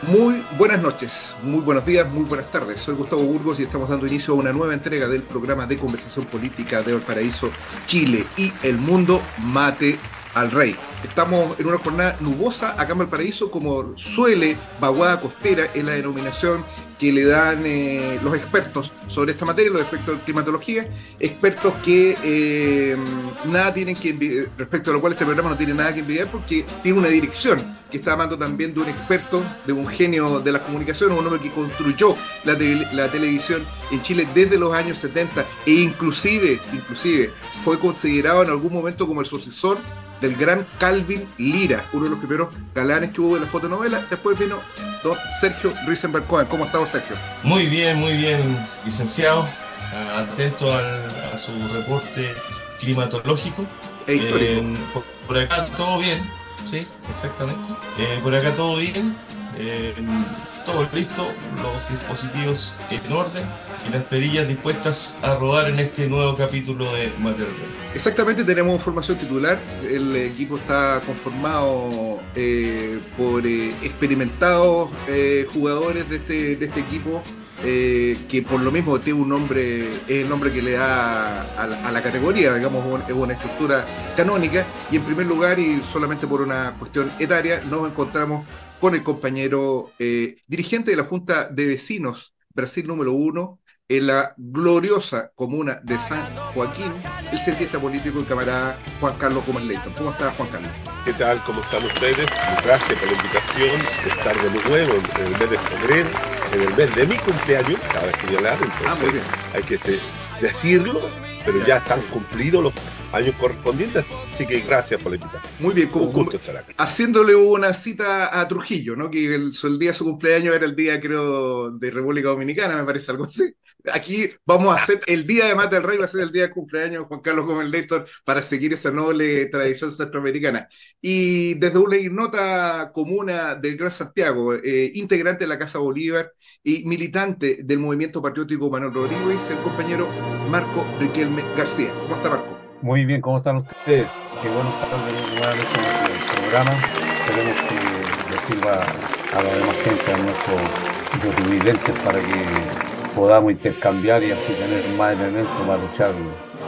Muy buenas noches, muy buenos días, muy buenas tardes. Soy Gustavo Burgos y estamos dando inicio a una nueva entrega del programa de conversación política de Valparaíso, Chile y el mundo Mate al Rey. Estamos en una jornada nubosa acá en Valparaíso, como suele, vaguada costera es la denominación que le dan los expertos sobre esta materia, los expertos de climatología, expertos que nada tienen que envidiar, respecto a lo cual este programa no tiene nada que envidiar porque tiene una dirección que está hablando también de un experto, de un genio de las comunicaciones, un hombre que construyó la televisión en Chile desde los años 70 e inclusive fue considerado en algún momento como el sucesor del gran Calvin Lira, uno de los primeros galanes que hubo en la fotonovela. Después vino don Sergio Risenberg Cohen. ¿Cómo está, don Sergio? Muy bien, licenciado. Atento a su reporte climatológico. Es histórico. Por acá todo bien, sí, exactamente. Por acá todo bien, eh, todo listo, los dispositivos en orden y las perillas dispuestas a rodar en este nuevo capítulo de Mater Dei. Exactamente, tenemos formación titular. El equipo está conformado por experimentados jugadores de este equipo, que por lo mismo tiene un nombre, es el nombre que le da a la categoría, digamos, es una estructura canónica. Y en primer lugar, y solamente por una cuestión etaria, nos encontramos con el compañero dirigente de la Junta de Vecinos Brasil número uno, en la gloriosa comuna de San Joaquín, el cientista político y camarada Juan Carlos Gómez Leighton. ¿Cómo está, Juan Carlos? ¿Qué tal? ¿Cómo están ustedes? Muchas gracias por la invitación de estar de nuevo en el mes de febrero, en el mes de mi cumpleaños, cabe señalar, Muy entonces bien. hay que decirlo, pero ya están cumplidos los años correspondientes, así que gracias por la invitación. Muy bien, Un gusto estar acá. haciéndole una cita a Trujillo, ¿no? Que el día de su cumpleaños era el día, creo, de República Dominicana, me parece, algo así. Aquí vamos a hacer, el día de Mate al Rey va a ser el día de cumpleaños de Juan Carlos Gómez Leighton para seguir esa noble tradición centroamericana. Y desde una ignota comuna del Gran Santiago, integrante de la Casa Bolívar y militante del movimiento patriótico Manuel Rodríguez, el compañero Marco Riquelme García. ¿Cómo está, Marco? Muy bien, ¿cómo están ustedes? Qué bueno estar nuevamente en el programa. Esperemos que le sirva a la demás gente, a nuestros televidentes, para que podamos intercambiar y así tener más elementos para luchar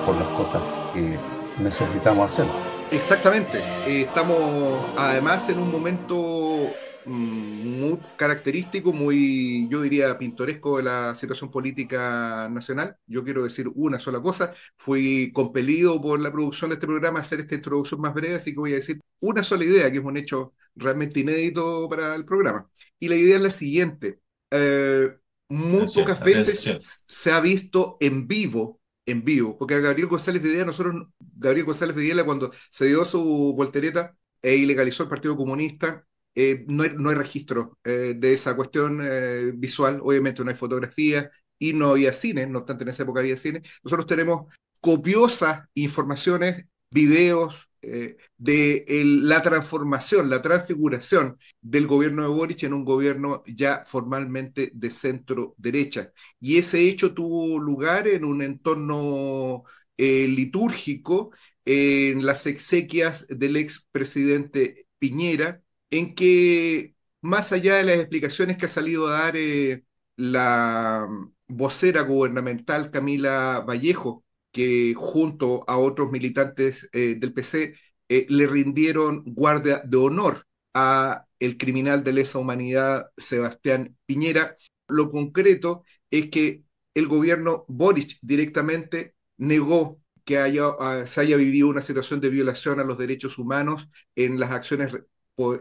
por las cosas que necesitamos hacer. Exactamente. Estamos además en un momento muy característico, muy, yo diría, pintoresco de la situación política nacional. Yo quiero decir una sola cosa. Fui compelido por la producción de este programa a hacer esta introducción más breve, así que voy a decir una sola idea, que es un hecho realmente inédito para el programa. Y la idea es la siguiente. Eh, Muy Atención, pocas veces atención. se ha visto en vivo, porque a Gabriel González Videla, Gabriel González Videla, cuando se dio su voltereta e ilegalizó el Partido Comunista, no hay registro de esa cuestión visual. Obviamente no hay fotografía y no había cine, no obstante en esa época había cine. Nosotros tenemos copiosas informaciones, videos de la transformación, la transfiguración del gobierno de Boric en un gobierno ya formalmente de centro derecha. Y ese hecho tuvo lugar en un entorno litúrgico, en las exequias del expresidente Piñera, en que, más allá de las explicaciones que ha salido a dar la vocera gubernamental Camila Vallejo, que junto a otros militantes del PC le rindieron guardia de honor a el criminal de lesa humanidad Sebastián Piñera, lo concreto es que el gobierno Boric directamente negó que se haya vivido una situación de violación a los derechos humanos en las acciones,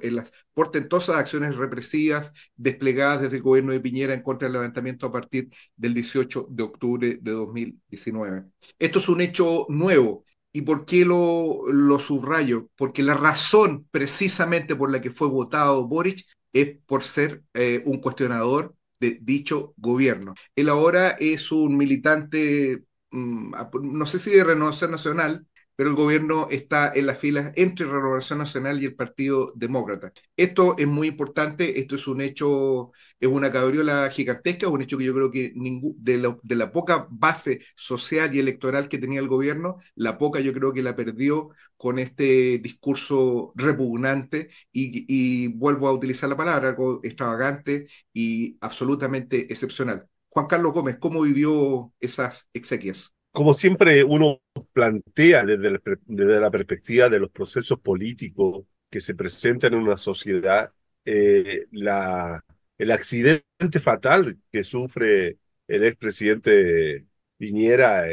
en las portentosas acciones represivas desplegadas desde el gobierno de Piñera en contra del levantamiento a partir del 18 de octubre de 2019. Esto es un hecho nuevo. ¿Y por qué lo subrayo? Porque la razón precisamente por la que fue votado Boric es por ser un cuestionador de dicho gobierno. Él ahora es un militante, no sé si de Renovación Nacional, pero el gobierno está en las filas entre Renovación Nacional y el Partido Demócrata. Esto es muy importante, esto es un hecho, es una cabriola gigantesca, un hecho que yo creo que de la poca base social y electoral que tenía el gobierno, la poca yo creo que la perdió con este discurso repugnante y vuelvo a utilizar la palabra, algo extravagante y absolutamente excepcional. Juan Carlos Gómez, ¿cómo vivió esas exequias? Como siempre uno plantea desde la perspectiva de los procesos políticos que se presentan en una sociedad, eh, la, el accidente fatal que sufre el expresidente Piñera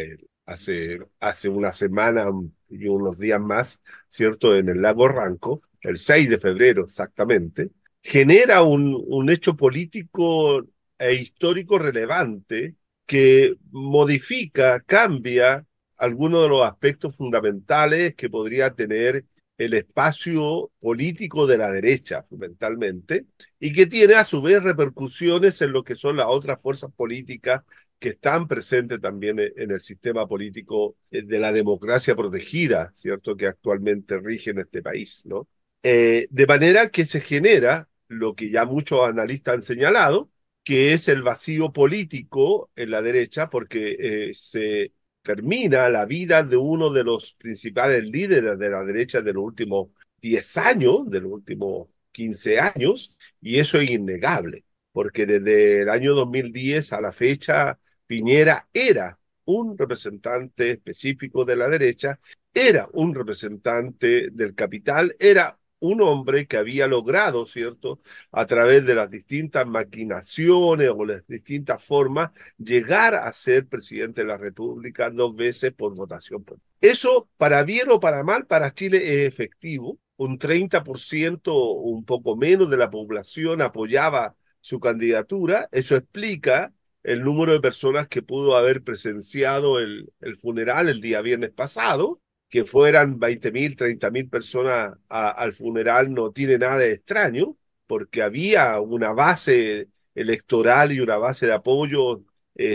hace una semana y unos días más, ¿cierto?, en el lago Ranco, el 6 de febrero exactamente, genera un hecho político e histórico relevante que modifica, cambia algunos de los aspectos fundamentales que podría tener el espacio político de la derecha, fundamentalmente, y que tiene a su vez repercusiones en lo que son las otras fuerzas políticas que están presentes también en el sistema político de la democracia protegida, ¿cierto?, que actualmente rige en este país, ¿no? De manera que se genera lo que ya muchos analistas han señalado, que es el vacío político en la derecha, porque se termina la vida de uno de los principales líderes de la derecha de los últimos 10 años, de los últimos 15 años, y eso es innegable, porque desde el año 2010 a la fecha, Piñera era un representante específico de la derecha, era un representante del capital, era un hombre que había logrado, ¿cierto?, a través de las distintas maquinaciones o las distintas formas, llegar a ser presidente de la República 2 veces por votación. Eso, para bien o para mal, para Chile es efectivo. Un 30%, un poco menos de la población apoyaba su candidatura. Eso explica el número de personas que pudo haber presenciado el funeral el día viernes pasado. Que fueran 20.000, 30.000 personas al funeral no tiene nada de extraño, porque había una base electoral y una base de apoyo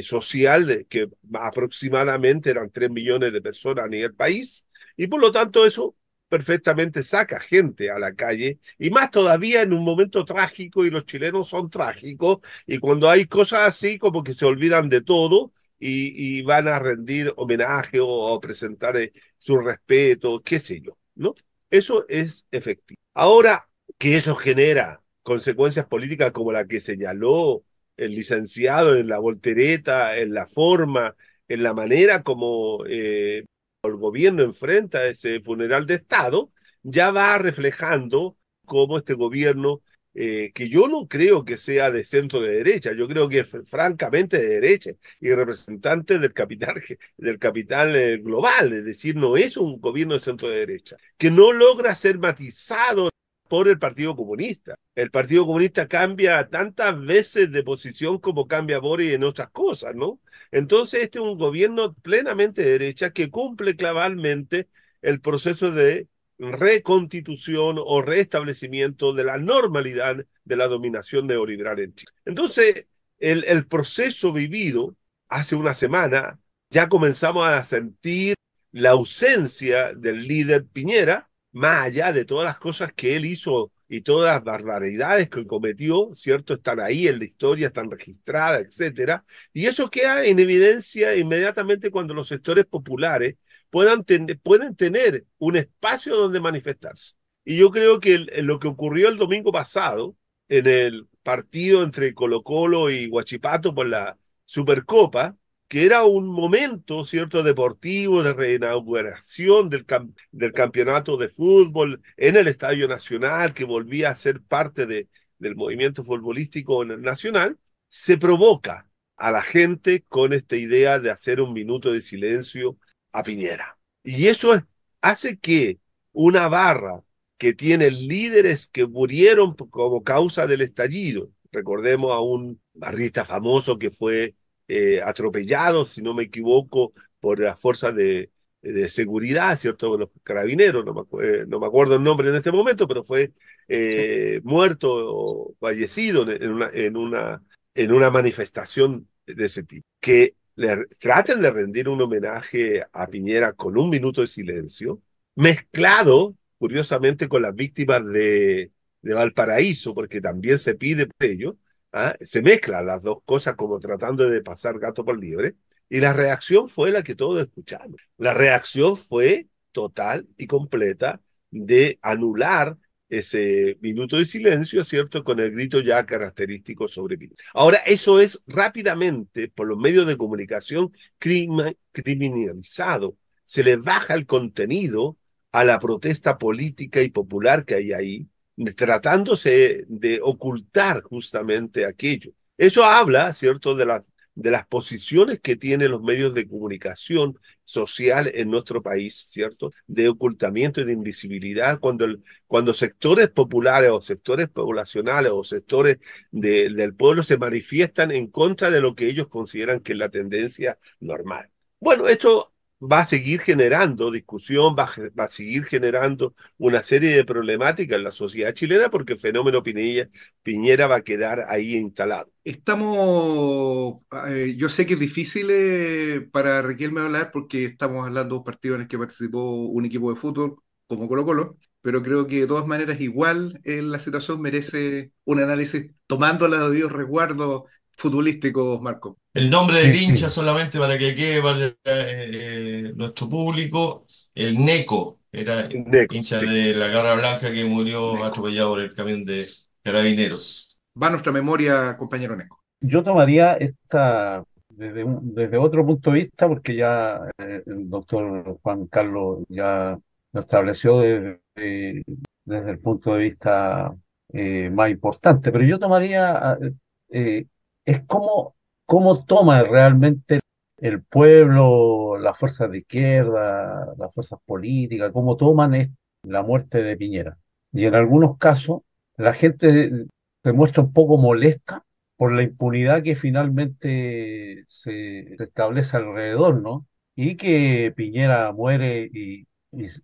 social que aproximadamente eran 3 millones de personas a nivel país, y por lo tanto eso perfectamente saca gente a la calle, y más todavía en un momento trágico, y los chilenos son trágicos, y cuando hay cosas así como que se olvidan de todo, y van a rendir homenaje o presentar su respeto, qué sé yo, ¿no? Eso es efectivo. Ahora que eso genera consecuencias políticas como la que señaló el licenciado en la voltereta, en la forma, en la manera como el gobierno enfrenta ese funeral de Estado, ya va reflejando cómo este gobierno, que yo no creo que sea de centro de derecha, yo creo que es francamente de derecha y representante del capital global, es decir, no es un gobierno de centro de derecha, que no logra ser matizado por el Partido Comunista. El Partido Comunista cambia tantas veces de posición como cambia Boris en otras cosas, ¿no? Entonces este es un gobierno plenamente de derecha que cumple cabalmente el proceso de reconstitución o restablecimiento de la normalidad de la dominación neoliberal en Chile. Entonces, el proceso vivido hace una semana, ya comenzamos a sentir la ausencia del líder Piñera, más allá de todas las cosas que él hizo y todas las barbaridades que cometió, ¿cierto? Están ahí en la historia, están registradas, etcétera. Y eso queda en evidencia inmediatamente cuando los sectores populares pueden tener un espacio donde manifestarse. Y yo creo que lo que ocurrió el domingo pasado en el partido entre Colo-Colo y Huachipato por la Supercopa, que era un momento, ¿cierto?, deportivo, de reinauguración del campeonato de fútbol en el Estadio Nacional, que volvía a ser parte del movimiento futbolístico nacional, se provoca a la gente con esta idea de hacer un minuto de silencio a Piñera. Y eso hace que una barra que tiene líderes que murieron como causa del estallido, recordemos a un barrista famoso que fue atropellado, si no me equivoco, por las fuerzas de seguridad, ¿cierto? Los carabineros, no me acuerdo el nombre en este momento, pero fue Sí. muerto o fallecido en una manifestación de ese tipo. Que traten de rendir un homenaje a Piñera con un minuto de silencio, mezclado, curiosamente, con las víctimas de Valparaíso, porque también se pide por ello, ¿ah? Se mezclan las dos cosas como tratando de pasar gato por liebre, y la reacción fue la que todos escuchamos. La reacción fue total y completa de anular ese minuto de silencio, ¿cierto? Con el grito ya característico sobre mí. Ahora, eso es rápidamente, por los medios de comunicación, criminalizado. Se le baja el contenido a la protesta política y popular que hay ahí, tratándose de ocultar justamente aquello. Eso habla, ¿cierto?, de las posiciones que tienen los medios de comunicación social en nuestro país, ¿cierto? De ocultamiento y de invisibilidad, cuando sectores populares o sectores poblacionales o sectores del pueblo se manifiestan en contra de lo que ellos consideran que es la tendencia normal. Bueno, esto va a seguir generando discusión, va a seguir generando una serie de problemáticas en la sociedad chilena porque el fenómeno Piñera va a quedar ahí instalado. Yo sé que es difícil para Riquelme hablar porque estamos hablando de un partido en el que participó un equipo de fútbol como Colo-Colo, pero creo que de todas maneras igual la situación merece un análisis tomando los debidos resguardos futbolísticos, Marco. El nombre del hincha, Sí, solamente para que quede para nuestro público, el Neco, era Neco, hincha sí. de la Garra Blanca que murió Neco. atropellado por el camión de carabineros. Va a nuestra memoria, compañero Neco. yo tomaría esta desde otro punto de vista, porque ya el doctor Juan Carlos ya lo estableció desde el punto de vista más importante, pero yo tomaría, eh, es cómo toma realmente el pueblo, las fuerzas de izquierda, las fuerzas políticas, cómo toman la muerte de Piñera. Y en algunos casos la gente se muestra un poco molesta por la impunidad que finalmente se establece alrededor, ¿no? Y que Piñera muere y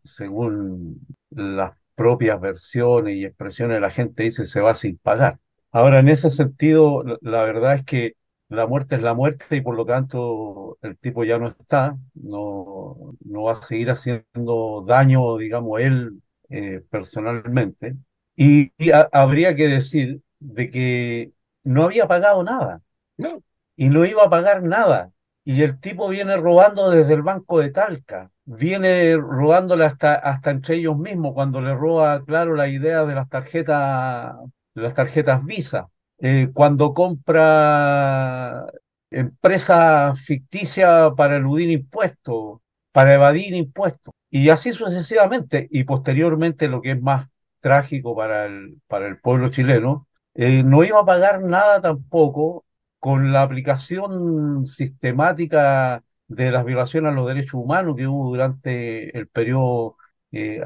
según las propias versiones y expresiones de la gente dice se va sin pagar. Ahora, en ese sentido, la verdad es que la muerte es la muerte y por lo tanto el tipo ya no está, no va a seguir haciendo daño, digamos, él personalmente. Y habría que decir de que no había pagado nada No, y no iba a pagar nada. Y el tipo viene robando desde el Banco de Talca, viene robándole hasta entre ellos mismos cuando le roba, claro, la idea de las tarjetas Visa. Cuando compra empresas ficticias para eludir impuestos, para evadir impuestos, y así sucesivamente. Y posteriormente, lo que es más trágico para el pueblo chileno, no iba a pagar nada tampoco con la aplicación sistemática de las violaciones a los derechos humanos que hubo durante el periodo,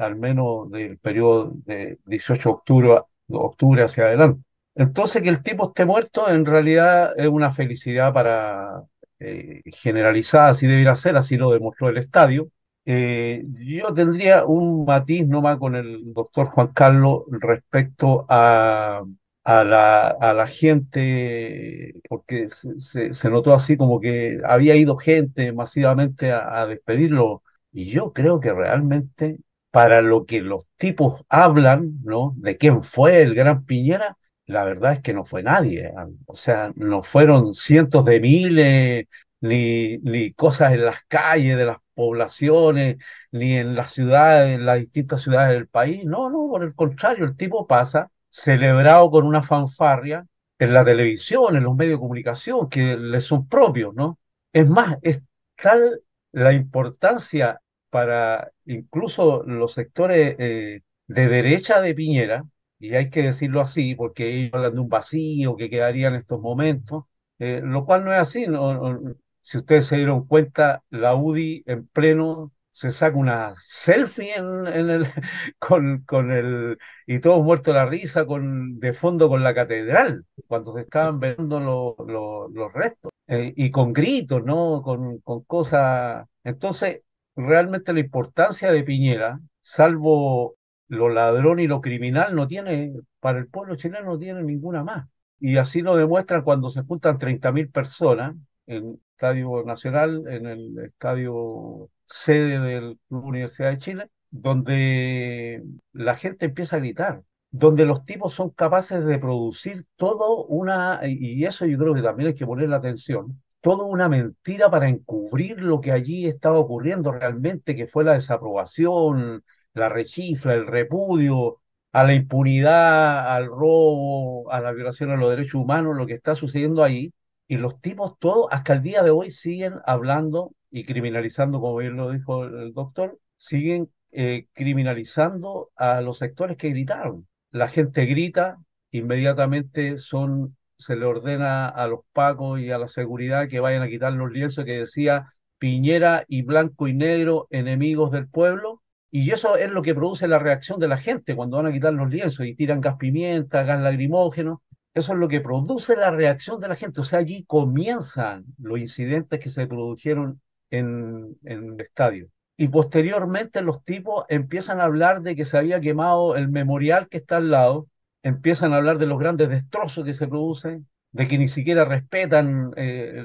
al menos del periodo de 18 de octubre hacia adelante. Entonces, que el tipo esté muerto en realidad es una felicidad para generalizada, así debería ser, así lo demostró el estadio. Yo tendría un matiz nomás con el doctor Juan Carlos respecto a la gente, porque se notó así como que había ido gente masivamente a despedirlo, y yo creo que realmente para lo que los tipos hablan, ¿no? De quién fue el gran Piñera, la verdad es que no fue nadie, o sea, no fueron cientos de miles, ni cosas en las calles de las poblaciones, ni en las ciudades, en las distintas ciudades del país. No, no, por el contrario, el tipo pasa celebrado con una fanfarria en la televisión, en los medios de comunicación, que le son propios, ¿no? Es más, es tal la importancia para incluso los sectores de derecha de Piñera, y hay que decirlo así, porque ellos hablan de un vacío que quedaría en estos momentos, lo cual no es así. Si ustedes se dieron cuenta, la UDI en pleno se saca una selfie y todos muertos de la risa de fondo con la catedral, cuando se estaban viendo los restos, y con gritos, ¿no? Con cosas. Entonces, realmente la importancia de Piñera, salvo lo ladrón y lo criminal, no tiene, para el pueblo chileno no tiene ninguna más. Y así lo demuestran cuando se juntan 30.000 personas en Estadio Nacional, en el estadio sede del Club Universidad de Chile, donde la gente empieza a gritar, donde los tipos son capaces de producir todo y eso yo creo que también hay que ponerle atención, toda una mentira para encubrir lo que allí estaba ocurriendo realmente, que fue la desaprobación, la rechifla, el repudio a la impunidad, al robo, a la violación a los derechos humanos, lo que está sucediendo ahí. Y los tipos todos, hasta el día de hoy, siguen hablando y criminalizando, como bien lo dijo el doctor, siguen criminalizando a los sectores que gritaron. La gente grita, inmediatamente se le ordena a los pacos y a la seguridad que vayan a quitar los lienzos que decía Piñera y blanco y negro, enemigos del pueblo. Y eso es lo que produce la reacción de la gente cuando van a quitar los lienzos y tiran gas pimienta, gas lacrimógeno. Eso es lo que produce la reacción de la gente. O sea, allí comienzan los incidentes que se produjeron en el estadio. Y posteriormente los tipos empiezan a hablar de que se había quemado el memorial que está al lado, empiezan a hablar de los grandes destrozos que se producen, de que ni siquiera respetan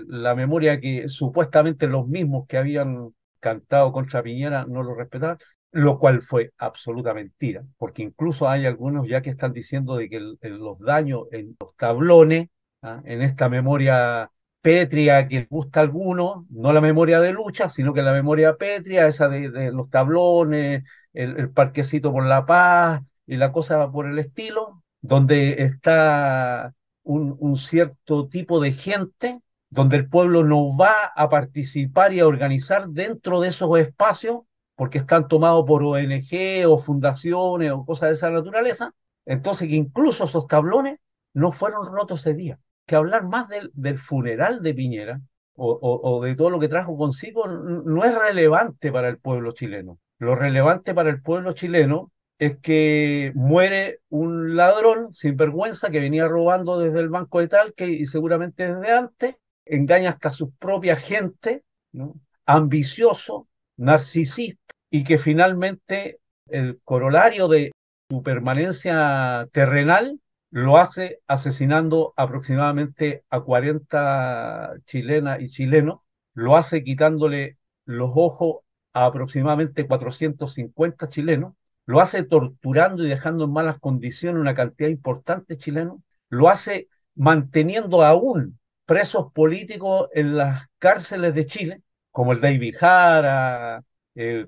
la memoria que supuestamente los mismos que habían cantado contra Piñera no lo respetaban, lo cual fue absoluta mentira, porque incluso hay algunos ya que están diciendo de que los daños en los tablones, ¿ah? En esta memoria pétrea que gusta a algunos, no la memoria de lucha, sino que la memoria pétrea, esa de los tablones, el parquecito por la paz y la cosa por el estilo, donde está un cierto tipo de gente, donde el pueblo no va a participar y a organizar dentro de esos espacios porque están tomados por ONG o fundaciones o cosas de esa naturaleza, entonces que incluso esos tablones no fueron rotos ese día. Que hablar más del funeral de Piñera o de todo lo que trajo consigo no es relevante para el pueblo chileno. Lo relevante para el pueblo chileno es que muere un ladrón sin vergüenza que venía robando desde el Banco de Talca y seguramente desde antes, engaña hasta sus propias gente, ¿no? Ambicioso, narcisista, y que finalmente el corolario de su permanencia terrenal lo hace asesinando aproximadamente a 40 chilenas y chilenos, lo hace quitándole los ojos a aproximadamente 450 chilenos, lo hace torturando y dejando en malas condiciones una cantidad importante de chilenos, lo hace manteniendo aún presos políticos en las cárceles de Chile, como el David Jara,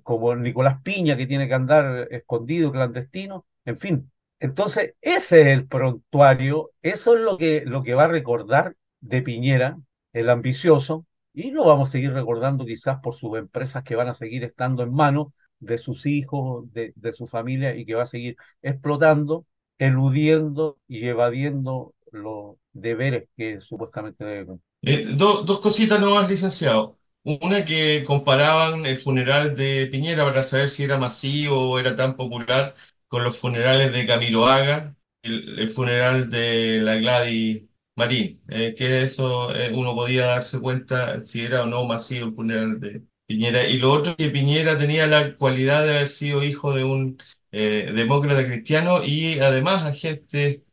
como Nicolás Piña, que tiene que andar escondido, clandestino, en fin. Entonces, ese es el prontuario, eso es lo que va a recordar de Piñera, el ambicioso, y lo vamos a seguir recordando quizás por sus empresas que van a seguir estando en manos de sus hijos, de su familia, y que va a seguir explotando, eludiendo y evadiendo los deberes que supuestamente debe cumplir. Dos cositas nomás, licenciado. Una que comparaban el funeral de Piñera para saber si era masivo o era tan popular con los funerales de Camilo Haga, el funeral de la Gladys Marín. Que eso uno podía darse cuenta si era o no masivo el funeral de Piñera. Y lo otro, que Piñera tenía la cualidad de haber sido hijo de un demócrata cristiano y además agente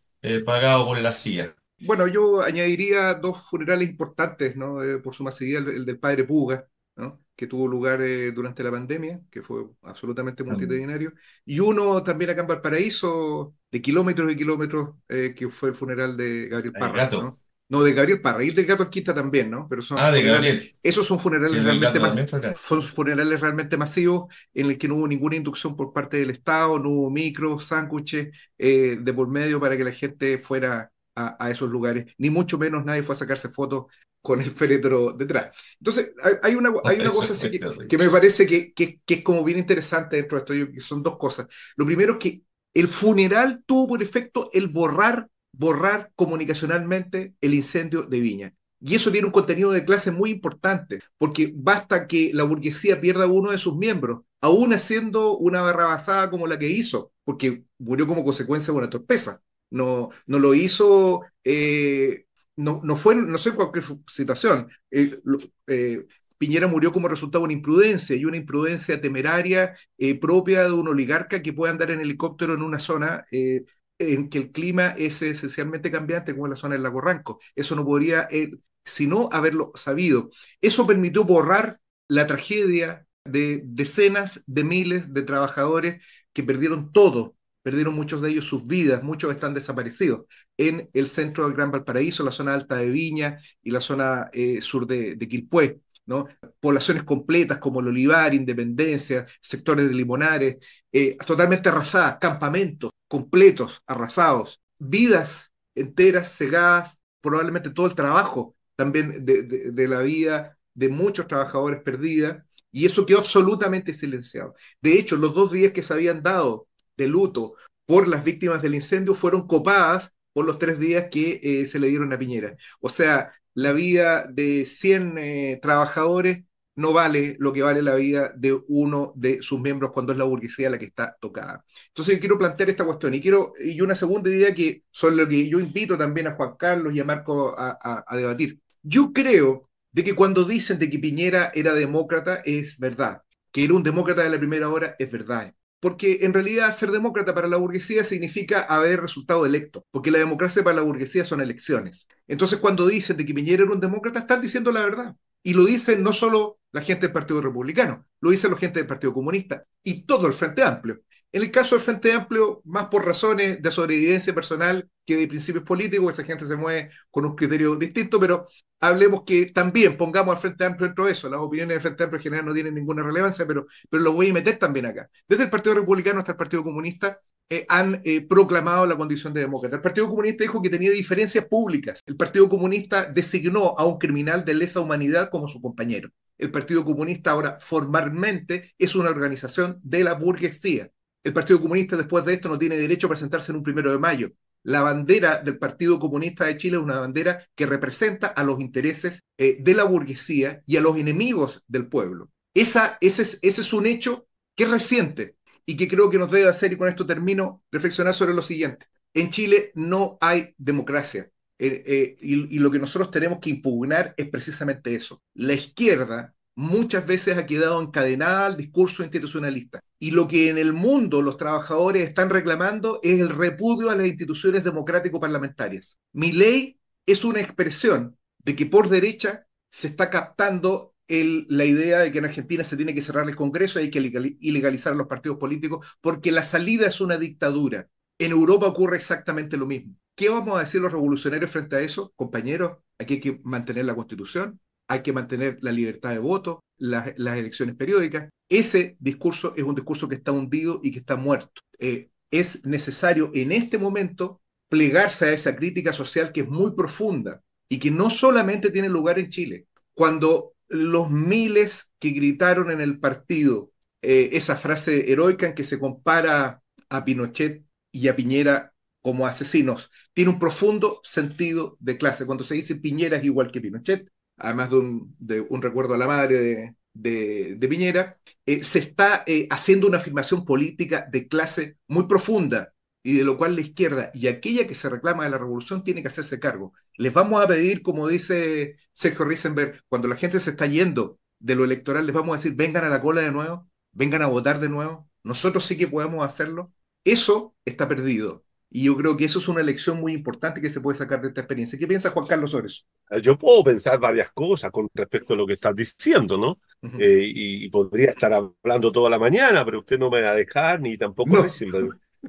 pagado por la CIA. Bueno, yo añadiría dos funerales importantes, ¿no? Por su masividad, el del padre Puga, ¿no? Que tuvo lugar durante la pandemia, que fue absolutamente multitudinario, y uno también acá en Valparaíso, de kilómetros y kilómetros, que fue el funeral de Gabriel El Parra, gato. ¿no? No, de Gabriel Parra, y el del Gato Arquista también, ¿no? Pero son Ah, de Gabriel. funerales, esos son Sí, funerales el del realmente gato también fue acá. son funerales realmente masivos, en el que no hubo ninguna inducción por parte del Estado, no hubo micros, sándwiches de por medio para que la gente fuera a esos lugares, ni mucho menos nadie fue a sacarse fotos con el féretro detrás. Entonces, hay una Eso cosa así es que terrible. me parece que es como bien interesante dentro de esto, que son dos cosas. Lo primero es que el funeral tuvo por efecto el borrar comunicacionalmente el incendio de Viña. Y eso tiene un contenido de clase muy importante, porque basta que la burguesía pierda uno de sus miembros, aún haciendo una barrabasada como la que hizo, porque murió como consecuencia de una torpeza. No lo hizo, no fue, no sé en cualquier situación. Piñera murió como resultado de una imprudencia y una imprudencia temeraria propia de un oligarca que puede andar en helicóptero en una zona en que el clima es esencialmente cambiante, como la zona del Lago Ranco. Eso no podría, sino haberlo sabido. Eso permitió borrar la tragedia de decenas de miles de trabajadores que perdieron todo, perdieron muchos de ellos sus vidas, muchos están desaparecidos en el centro del Gran Valparaíso, la zona alta de Viña y la zona sur de Quilpué, ¿no? Poblaciones completas como el Olivar, Independencia, sectores de Limonares, totalmente arrasadas, campamentos completos, arrasados, vidas enteras cegadas, probablemente todo el trabajo también de la vida de muchos trabajadores perdida, y eso quedó absolutamente silenciado. De hecho, los 2 días que se habían dado de luto por las víctimas del incendio fueron copadas por los 3 días que se le dieron a Piñera. O sea, la vida de 100 trabajadores no vale lo que vale la vida de uno de sus miembros cuando es la burguesía la que está tocada. Entonces yo quiero plantear esta cuestión y una segunda idea que sobre lo que yo invito también a Juan Carlos y a Marco a debatir. Yo creo de que cuando dicen de que Piñera era demócrata es verdad, que era un demócrata de la primera hora es verdad, porque en realidad ser demócrata para la burguesía significa haber resultado electo, porque la democracia para la burguesía son elecciones. Entonces cuando dicen de que Piñera era un demócrata están diciendo la verdad. Y lo dicen no solo la gente del Partido Republicano, lo dicen la gente del Partido Comunista y todo el Frente Amplio. En el caso del Frente Amplio, más por razones de sobrevivencia personal que de principios políticos, esa gente se mueve con un criterio distinto, pero hablemos que también pongamos al Frente Amplio dentro de eso. Las opiniones del Frente Amplio en general no tienen ninguna relevancia, pero lo voy a meter también acá. Desde el Partido Republicano hasta el Partido Comunista han proclamado la condición de demócrata. El Partido Comunista dijo que tenía diferencias públicas. El Partido Comunista designó a un criminal de lesa humanidad como su compañero. El Partido Comunista ahora formalmente es una organización de la burguesía. El Partido Comunista después de esto no tiene derecho a presentarse en un 1 de mayo. La bandera del Partido Comunista de Chile es una bandera que representa a los intereses de la burguesía y a los enemigos del pueblo. Ese es un hecho que es reciente y que creo que nos debe hacer, y con esto termino, reflexionar sobre lo siguiente. En Chile no hay democracia. Y lo que nosotros tenemos que impugnar es precisamente eso. La izquierda muchas veces ha quedado encadenada al discurso institucionalista. Y lo que en el mundo los trabajadores están reclamando es el repudio a las instituciones democrático-parlamentarias. Milei es una expresión de que por derecha se está captando la idea de que en Argentina se tiene que cerrar el Congreso y hay que ilegalizar los partidos políticos porque la salida es una dictadura. En Europa ocurre exactamente lo mismo. ¿Qué vamos a decir los revolucionarios frente a eso? Compañeros, aquí hay que mantener la Constitución, hay que mantener la libertad de voto, las elecciones periódicas. Ese discurso es un discurso que está hundido y que está muerto. Es necesario en este momento plegarse a esa crítica social que es muy profunda y que no solamente tiene lugar en Chile. Cuando los miles que gritaron en el partido esa frase heroica en que se compara a Pinochet y a Piñera como asesinos, tiene un profundo sentido de clase. Cuando se dice Piñera es igual que Pinochet, además de un recuerdo a la madre de Piñera, se está haciendo una afirmación política de clase muy profunda y de lo cual la izquierda y aquella que se reclama de la revolución tiene que hacerse cargo. Les vamos a pedir, como dice Sergio Risenberg, cuando la gente se está yendo de lo electoral, les vamos a decir, vengan a la cola de nuevo, vengan a votar de nuevo, nosotros sí que podemos hacerlo. Eso está perdido. Y yo creo que eso es una lección muy importante que se puede sacar de esta experiencia. ¿Qué piensa Juan Carlos sobre eso? Yo puedo pensar varias cosas con respecto a lo que estás diciendo, ¿no? Uh-huh. Y podría estar hablando toda la mañana, pero usted no me va a dejar, ni tampoco No.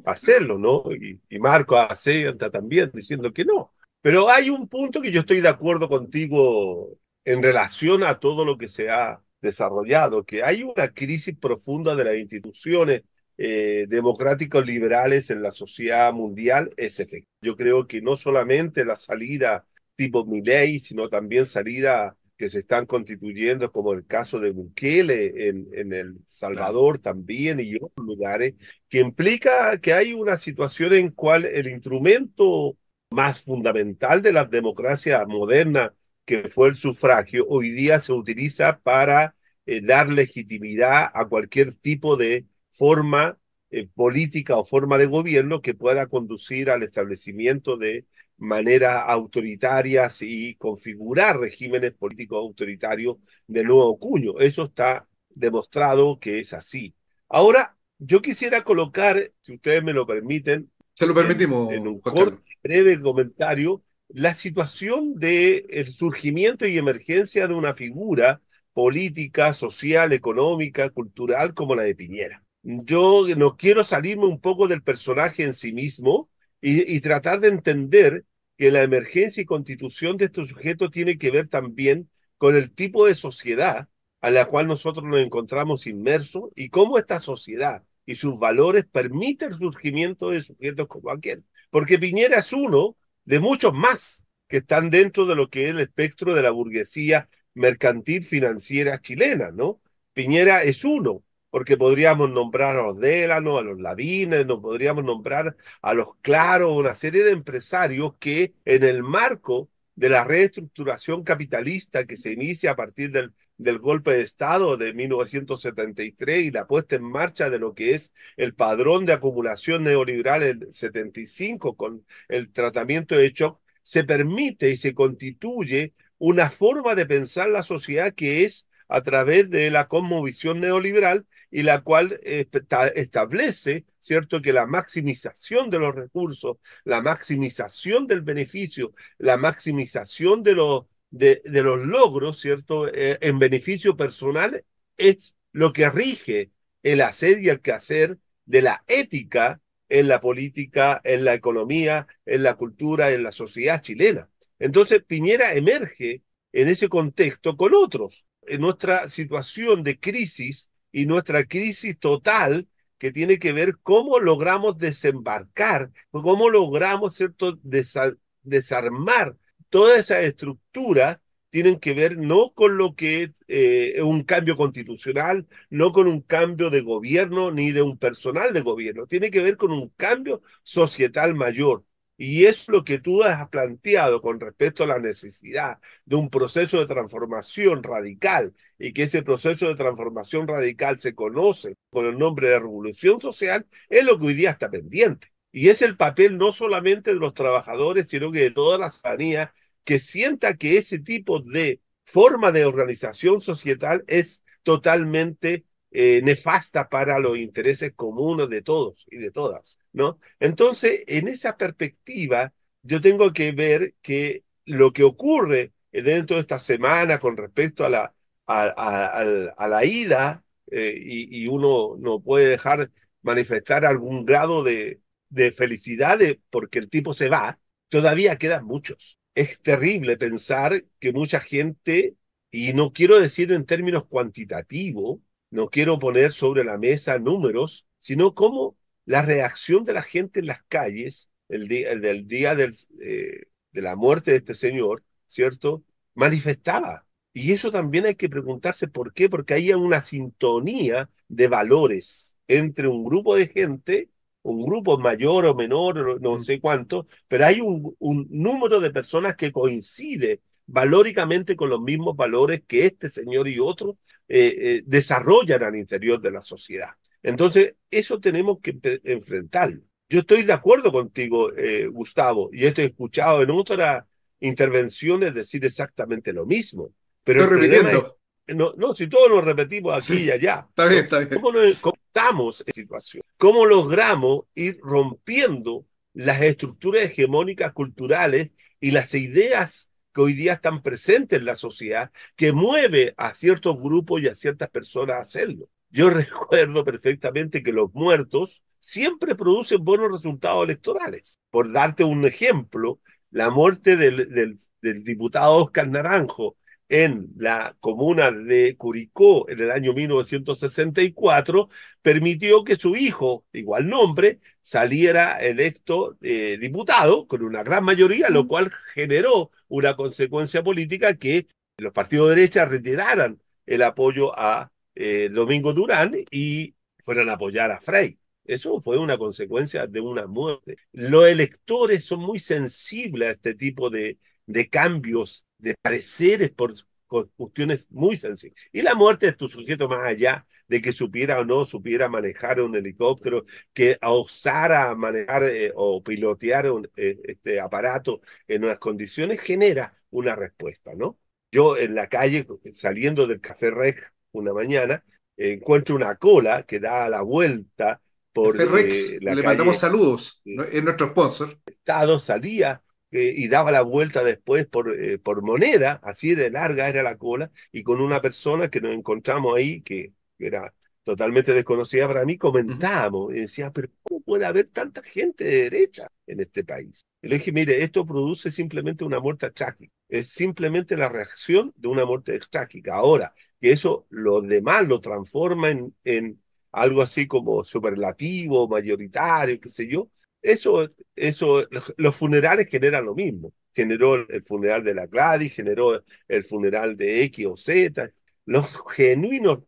hacerlo, ¿no? Y Marco está también diciendo que no. Pero hay un punto que yo estoy de acuerdo contigo en relación a todo lo que se ha desarrollado, que hay una crisis profunda de las instituciones democráticos liberales en la sociedad mundial es efectivo. Yo creo que no solamente la salida tipo Milei, sino también salida que se están constituyendo, como el caso de Bukele en El Salvador también y otros lugares, que implica que hay una situación en cual el instrumento más fundamental de la democracia moderna, que fue el sufragio, hoy día se utiliza para dar legitimidad a cualquier tipo de forma política o forma de gobierno que pueda conducir al establecimiento de maneras autoritarias y configurar regímenes políticos autoritarios de nuevo cuño. Eso está demostrado que es así. Ahora, yo quisiera colocar, si ustedes me lo permiten, Se lo en permitimos, un Juan corto Carlos. y breve comentario, la situación de el surgimiento y emergencia de una figura política, social, económica, cultural como la de Piñera. Yo no quiero salirme un poco del personaje en sí mismo y tratar de entender que la emergencia y constitución de este sujeto tiene que ver también con el tipo de sociedad a la cual nosotros nos encontramos inmersos y cómo esta sociedad y sus valores permiten el surgimiento de sujetos como aquel. Porque Piñera es uno de muchos más que están dentro de lo que es el espectro de la burguesía mercantil financiera chilena, ¿no? Piñera es uno, porque podríamos nombrar a los Délano, a los Lavines, nos podríamos nombrar a los Claros, una serie de empresarios que en el marco de la reestructuración capitalista que se inicia a partir del golpe de Estado de 1973 y la puesta en marcha de lo que es el padrón de acumulación neoliberal en 75 con el tratamiento de shock, se permite y se constituye una forma de pensar la sociedad que es a través de la cosmovisión neoliberal y la cual establece, ¿cierto?, que la maximización de los recursos, la maximización del beneficio, la maximización de los logros, ¿cierto?, en beneficio personal es lo que rige el hacer y el quehacer de la ética en la política, en la economía, en la cultura, en la sociedad chilena. Entonces Piñera emerge en ese contexto con otros. En nuestra situación de crisis y nuestra crisis total que tiene que ver cómo logramos desembarcar, cómo logramos, ¿cierto?, desarmar toda esa estructura tienen que ver no con lo que es un cambio constitucional, no con un cambio de gobierno ni de un personal de gobierno, tiene que ver con un cambio societal mayor. Y es lo que tú has planteado con respecto a la necesidad de un proceso de transformación radical y que ese proceso de transformación radical se conoce con el nombre de revolución social, es lo que hoy día está pendiente. Y es el papel no solamente de los trabajadores, sino que de toda la ciudadanía que sienta que ese tipo de forma de organización societal es totalmente nefasta para los intereses comunes de todos y de todas, ¿no? Entonces, en esa perspectiva, yo tengo que ver que lo que ocurre dentro de esta semana con respecto a la ida, y uno no puede dejar manifestar algún grado de felicidad porque el tipo se va, todavía quedan muchos. Es terrible pensar que mucha gente, y no quiero decir en términos cuantitativos, no quiero poner sobre la mesa números, sino como la reacción de la gente en las calles el día de la muerte de este señor, ¿cierto? Manifestaba. Y eso también hay que preguntarse por qué, porque hay una sintonía de valores entre un grupo de gente, un grupo mayor o menor, no sé cuánto, pero hay un número de personas que coincide valóricamente con los mismos valores que este señor y otros desarrollan al interior de la sociedad. Entonces, eso tenemos que enfrentarlo. Yo estoy de acuerdo contigo, Gustavo, y esto he escuchado en otras intervenciones decir exactamente lo mismo, pero Estoy el problema es, repitiendo. no, si todos nos repetimos aquí y Sí, allá, está bien, ¿no? está bien. ¿Cómo estamos en situación? ¿Cómo logramos ir rompiendo las estructuras hegemónicas culturales y las ideas que hoy día están presentes en la sociedad que mueve a ciertos grupos y a ciertas personas a hacerlo? Yo recuerdo perfectamente que los muertos siempre producen buenos resultados electorales. Por darte un ejemplo, la muerte del diputado Oscar Naranjo en la comuna de Curicó en el año 1964 permitió que su hijo, de igual nombre, saliera electo diputado con una gran mayoría, lo cual generó una consecuencia política que los partidos de derecha retiraran el apoyo a Domingo Durán y fueran a apoyar a Frei. Eso fue una consecuencia de una muerte. Los electores son muy sensibles a este tipo de cambios, de pareceres por cuestiones muy sensibles. Y la muerte de tu sujeto, más allá de que supiera o no supiera manejar un helicóptero, que osara manejar o pilotear este aparato en unas condiciones, genera una respuesta, ¿no? Yo en la calle, saliendo del Café Rec una mañana, encuentro una cola que da la vuelta por Café Rex, la le mandamos calle saludos, ¿no? Es nuestro sponsor. Estado, salía y daba la vuelta después por moneda, así de larga era la cola, y con una persona que nos encontramos ahí, que era totalmente desconocida para mí, Ujú. comentábamos y decía, pero ¿cómo puede haber tanta gente de derecha en este país? Y le dije, mire, esto produce simplemente una muerte trágica, es simplemente la reacción de una muerte trágica. Ahora, que eso los demás lo transforma en algo así como superlativo, mayoritario, qué sé yo, eso, los funerales generan lo mismo. Generó el funeral de la Gladys, generó el funeral de X o Z. Los genuinos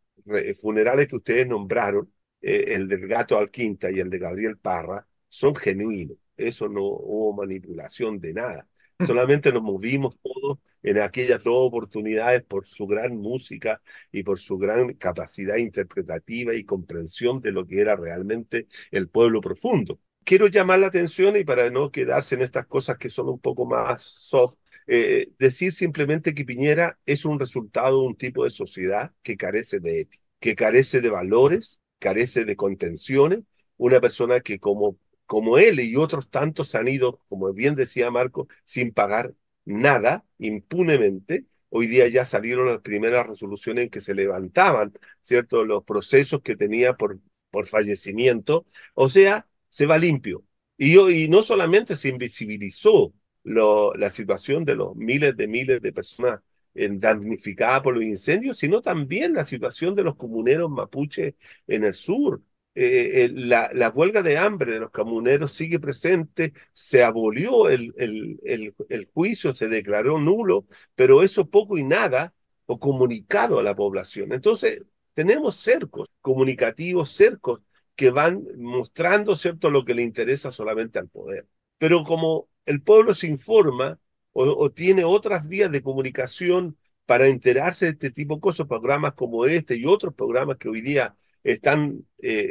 funerales que ustedes nombraron, el del Gato Alquinta y el de Gabriel Parra, son genuinos. Eso no hubo manipulación de nada. Solamente nos movimos todos en aquellas dos oportunidades por su gran música y por su gran capacidad interpretativa y comprensión de lo que era realmente el pueblo profundo. Quiero llamar la atención y para no quedarse en estas cosas que son un poco más soft, decir simplemente que Piñera es un resultado de un tipo de sociedad que carece de ética, que carece de valores, carece de contenciones, una persona que como él y otros tantos han ido, como bien decía Marco, sin pagar nada, impunemente. Hoy día ya salieron las primeras resoluciones en que se levantaban, ¿cierto?, los procesos que tenía por fallecimiento. O sea, se va limpio. Y no solamente se invisibilizó la situación de los miles de personas damnificadas por los incendios, sino también la situación de los comuneros mapuches en el sur. La huelga de hambre de los comuneros sigue presente, se abolió el juicio, se declaró nulo, pero eso poco y nada o comunicado a la población. Entonces, tenemos cercos comunicativos, cercos que van mostrando, ¿cierto?, lo que le interesa solamente al poder. Pero como el pueblo se informa o tiene otras vías de comunicación para enterarse de este tipo de cosas, programas como este y otros programas que hoy día están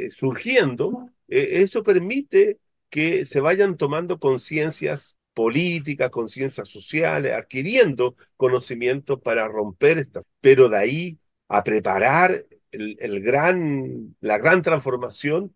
surgiendo, eso permite que se vayan tomando conciencias políticas, conciencias sociales, adquiriendo conocimientos para romper estas. Pero de ahí a preparar la gran transformación,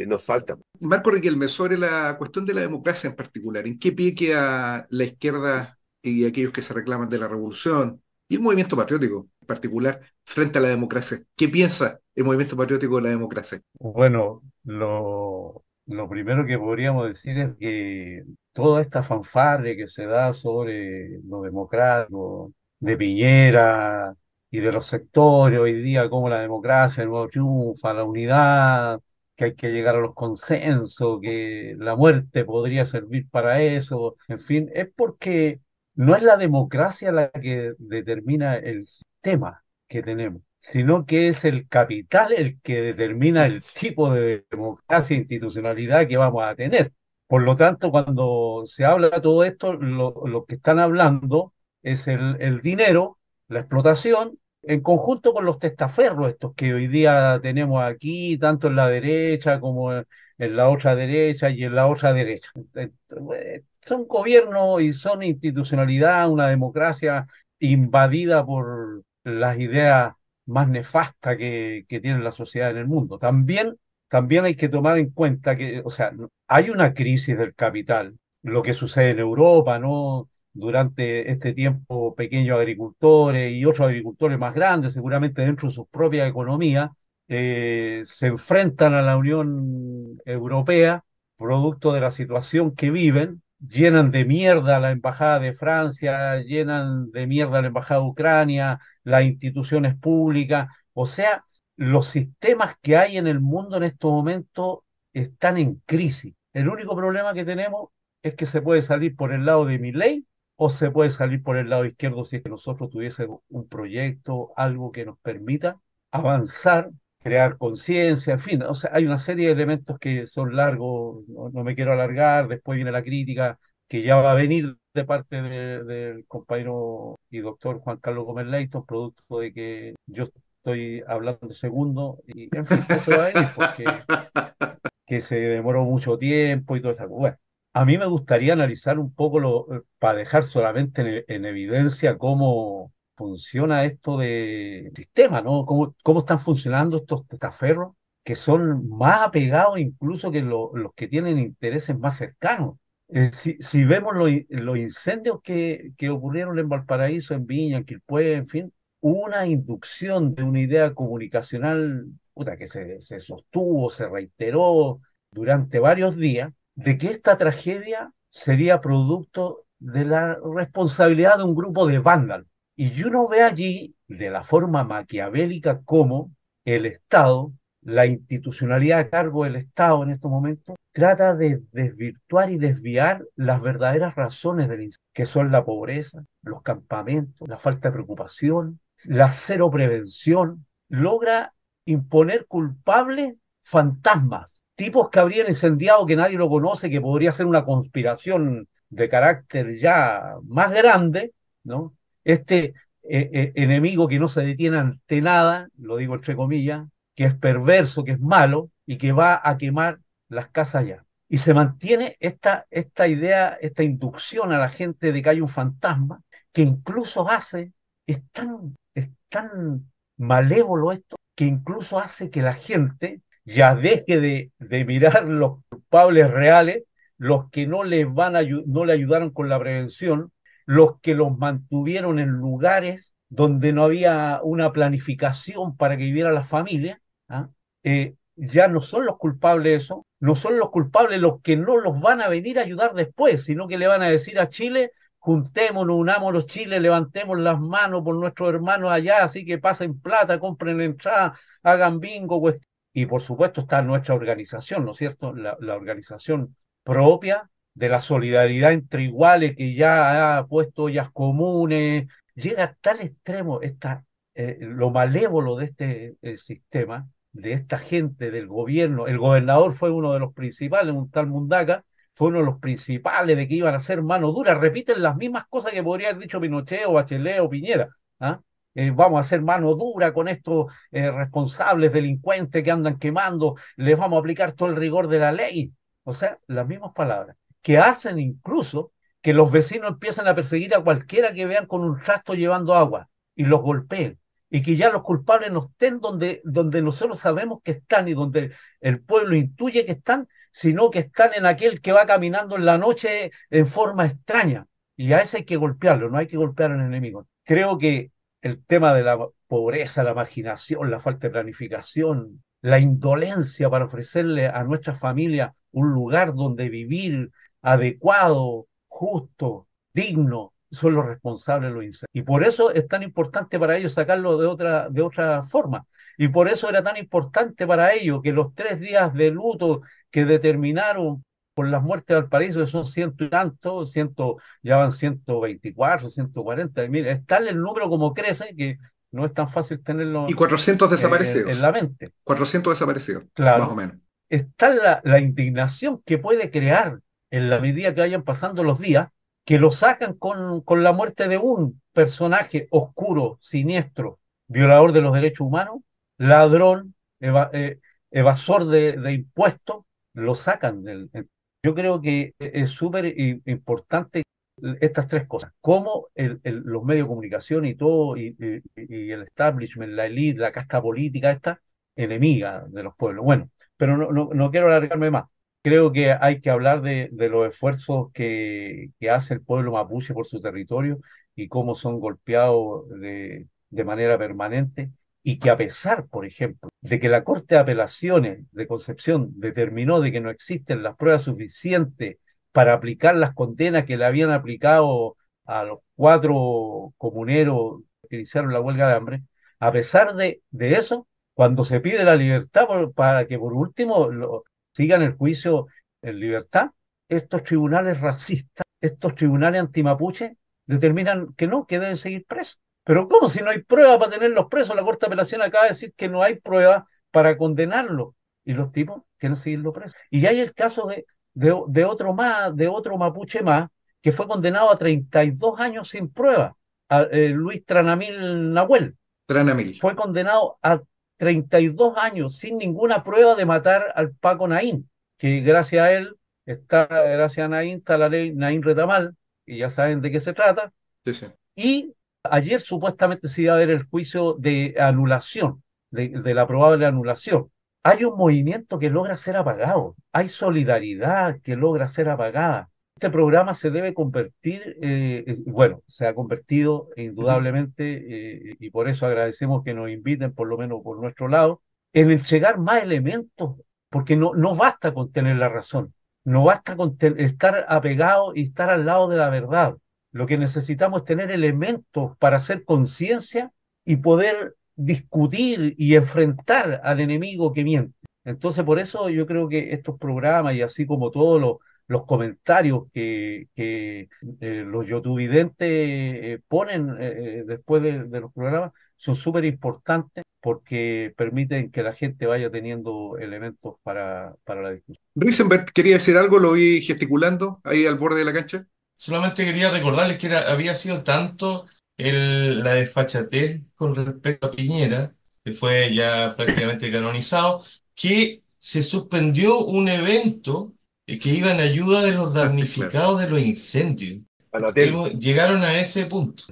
nos falta. Marco Riquelme, sobre la cuestión de la democracia en particular, ¿en qué pie queda la izquierda y aquellos que se reclaman de la revolución y el movimiento patriótico en particular frente a la democracia? ¿Qué piensa el movimiento patriótico de la democracia? Bueno, lo primero que podríamos decir es que toda esta fanfarria que se da sobre lo democrático de Piñera y de los sectores hoy día, como la democracia, el nuevo triunfa, la unidad, que hay que llegar a los consensos, que la muerte podría servir para eso, en fin, es porque no es la democracia la que determina el sistema que tenemos, sino que es el capital el que determina el tipo de democracia e institucionalidad que vamos a tener. Por lo tanto, cuando se habla de todo esto, lo que están hablando es el dinero, la explotación, en conjunto con los testaferros, estos que hoy día tenemos aquí, tanto en la derecha como en la otra derecha y en la otra derecha. Son gobiernos y son institucionalidad, una democracia invadida por las ideas más nefastas que tiene la sociedad en el mundo. También hay que tomar en cuenta que, o sea, hay una crisis del capital, lo que sucede en Europa, ¿no? Durante este tiempo, pequeños agricultores y otros agricultores más grandes, seguramente dentro de sus propias economías, se enfrentan a la Unión Europea, producto de la situación que viven, llenan de mierda la embajada de Francia, llenan de mierda la embajada de Ucrania, las instituciones públicas, o sea, los sistemas que hay en el mundo en estos momentos están en crisis. El único problema que tenemos es que se puede salir por el lado de Milei o se puede salir por el lado izquierdo si es que nosotros tuviésemos un proyecto, algo que nos permita avanzar, crear conciencia, en fin, o sea, hay una serie de elementos que son largos, no me quiero alargar, después viene la crítica que ya va a venir de parte del compañero y doctor Juan Carlos Gómez Leighton, producto de que yo estoy hablando segundo, y en fin, eso va a venir porque que se demoró mucho tiempo y todo eso. Bueno, a mí me gustaría analizar un poco para dejar solamente en evidencia cómo funciona esto de sistema, ¿no? Cómo están funcionando estos testaferros que son más apegados incluso que los que tienen intereses más cercanos. Si vemos los incendios que ocurrieron en Valparaíso, en Viña, en Quilpué, en fin, hubo una inducción de una idea comunicacional puta, que se sostuvo, se reiteró durante varios días, de que esta tragedia sería producto de la responsabilidad de un grupo de vándalos. Y uno ve allí, de la forma maquiavélica, cómo el Estado, la institucionalidad a cargo del Estado en estos momentos, trata de desvirtuar y desviar las verdaderas razones del incendio, que son la pobreza, los campamentos, la falta de preocupación, la cero prevención. Logra imponer culpables fantasmas, tipos que habrían incendiado que nadie lo conoce, que podría ser una conspiración de carácter ya más grande, ¿no? Este enemigo que no se detiene ante nada, lo digo entre comillas, que es perverso, que es malo y que va a quemar las casas ya. Y se mantiene esta idea, esta inducción a la gente de que hay un fantasma que incluso es tan malévolo esto, que incluso hace que la gente ya deje de mirar los culpables reales, los que no le ayudaron con la prevención, los que los mantuvieron en lugares donde no había una planificación para que viviera la familia, ¿ah? Ya no son los culpables eso, no son los culpables los que no los van a venir a ayudar después, sino que le van a decir a Chile, juntémonos, unámonos Chile, levantemos las manos por nuestros hermanos allá, así que pasen plata, compren entrada, hagan bingo, y por supuesto está nuestra organización, ¿no es cierto? La organización propia de la solidaridad entre iguales que ya ha puesto ollas comunes, llega a tal extremo lo malévolo de este sistema, de esta gente del gobierno. El gobernador fue uno de los principales, un tal Mundaca, fue uno de los principales de que iban a hacer mano dura. Repiten las mismas cosas que podría haber dicho Pinochet o Bachelet o Piñera. ¿Ah? Vamos a hacer mano dura con estos responsables delincuentes que andan quemando, les vamos a aplicar todo el rigor de la ley. O sea, las mismas palabras, que hacen incluso que los vecinos empiecen a perseguir a cualquiera que vean con un trasto llevando agua y los golpeen. Y que ya los culpables no estén donde nosotros sabemos que están y donde el pueblo intuye que están, sino que están en aquel que va caminando en la noche en forma extraña. Y a ese hay que golpearlo, no hay que golpear al enemigo. Creo que el tema de la pobreza, la marginación, la falta de planificación, la indolencia para ofrecerle a nuestra familia un lugar donde vivir adecuado, justo, digno, son los responsables de los incendios. Y por eso es tan importante para ellos sacarlo de otra forma. Y por eso era tan importante para ellos que los 3 días de luto que determinaron por las muertes de Valparaíso, que son ciento y tanto, ya van 124, 140. Mire, es tal el número como crece que no es tan fácil Y tenerlo 400 en la desaparecidos, mente. 400 desaparecidos, más o Claro, menos. está la indignación que puede crear en la medida que vayan pasando los días, que lo sacan con la muerte de un personaje oscuro, siniestro, violador de los derechos humanos, ladrón, evasor de impuestos, lo sacan. Yo creo que es súper importante estas tres cosas, cómo los medios de comunicación y todo, y el establishment, la elite, la casta política, esta enemiga de los pueblos. Bueno, pero no quiero alargarme más. Creo que hay que hablar de los esfuerzos que hace el pueblo mapuche por su territorio y cómo son golpeados de manera permanente y que a pesar, por ejemplo, de que la Corte de Apelaciones de Concepción determinó de que no existen las pruebas suficientes para aplicar las condenas que le habían aplicado a los 4 comuneros que iniciaron la huelga de hambre, a pesar de eso, cuando se pide la libertad para que por último sigan el juicio en libertad, estos tribunales racistas, estos tribunales antimapuche, determinan que no, que deben seguir presos. Pero ¿cómo si no hay prueba para tenerlos presos? La Corte de Apelación acaba de decir que no hay prueba para condenarlos. Y los tipos quieren seguirlo presos. Y hay el caso de otro más, de otro mapuche más, que fue condenado a 32 años sin prueba, Luis Tranamil Nahuel Tranamil. fue condenado a 32 años sin ninguna prueba de matar al Paco Naín, que gracias a Naín está la ley Naín Retamal, y ya saben de qué se trata, Sí, sí. y ayer supuestamente se iba a ver el juicio de anulación, de la probable anulación. Hay un movimiento que logra ser apagado, hay solidaridad que logra ser apagada. este programa se debe convertir, bueno, se ha convertido Ujú. indudablemente, y por eso agradecemos que nos inviten, por lo menos por nuestro lado, en entregar más elementos, porque no basta con tener la razón, no basta con estar apegado y estar al lado de la verdad. Lo que necesitamos es tener elementos para hacer conciencia y poder discutir y enfrentar al enemigo que miente. Entonces, por eso yo creo que estos programas y así como todos los comentarios que los youtubidentes ponen después de los programas son súper importantes porque permiten que la gente vaya teniendo elementos para la discusión. Risenberg quería decir algo, lo vi gesticulando ahí al borde de la cancha. Solamente quería recordarles que había sido tanto la desfachatez con respecto a Piñera, que fue ya prácticamente canonizado, que se suspendió un evento que iba en ayuda de los Claro. damnificados de los incendios. Anatel. Llegaron a ese punto.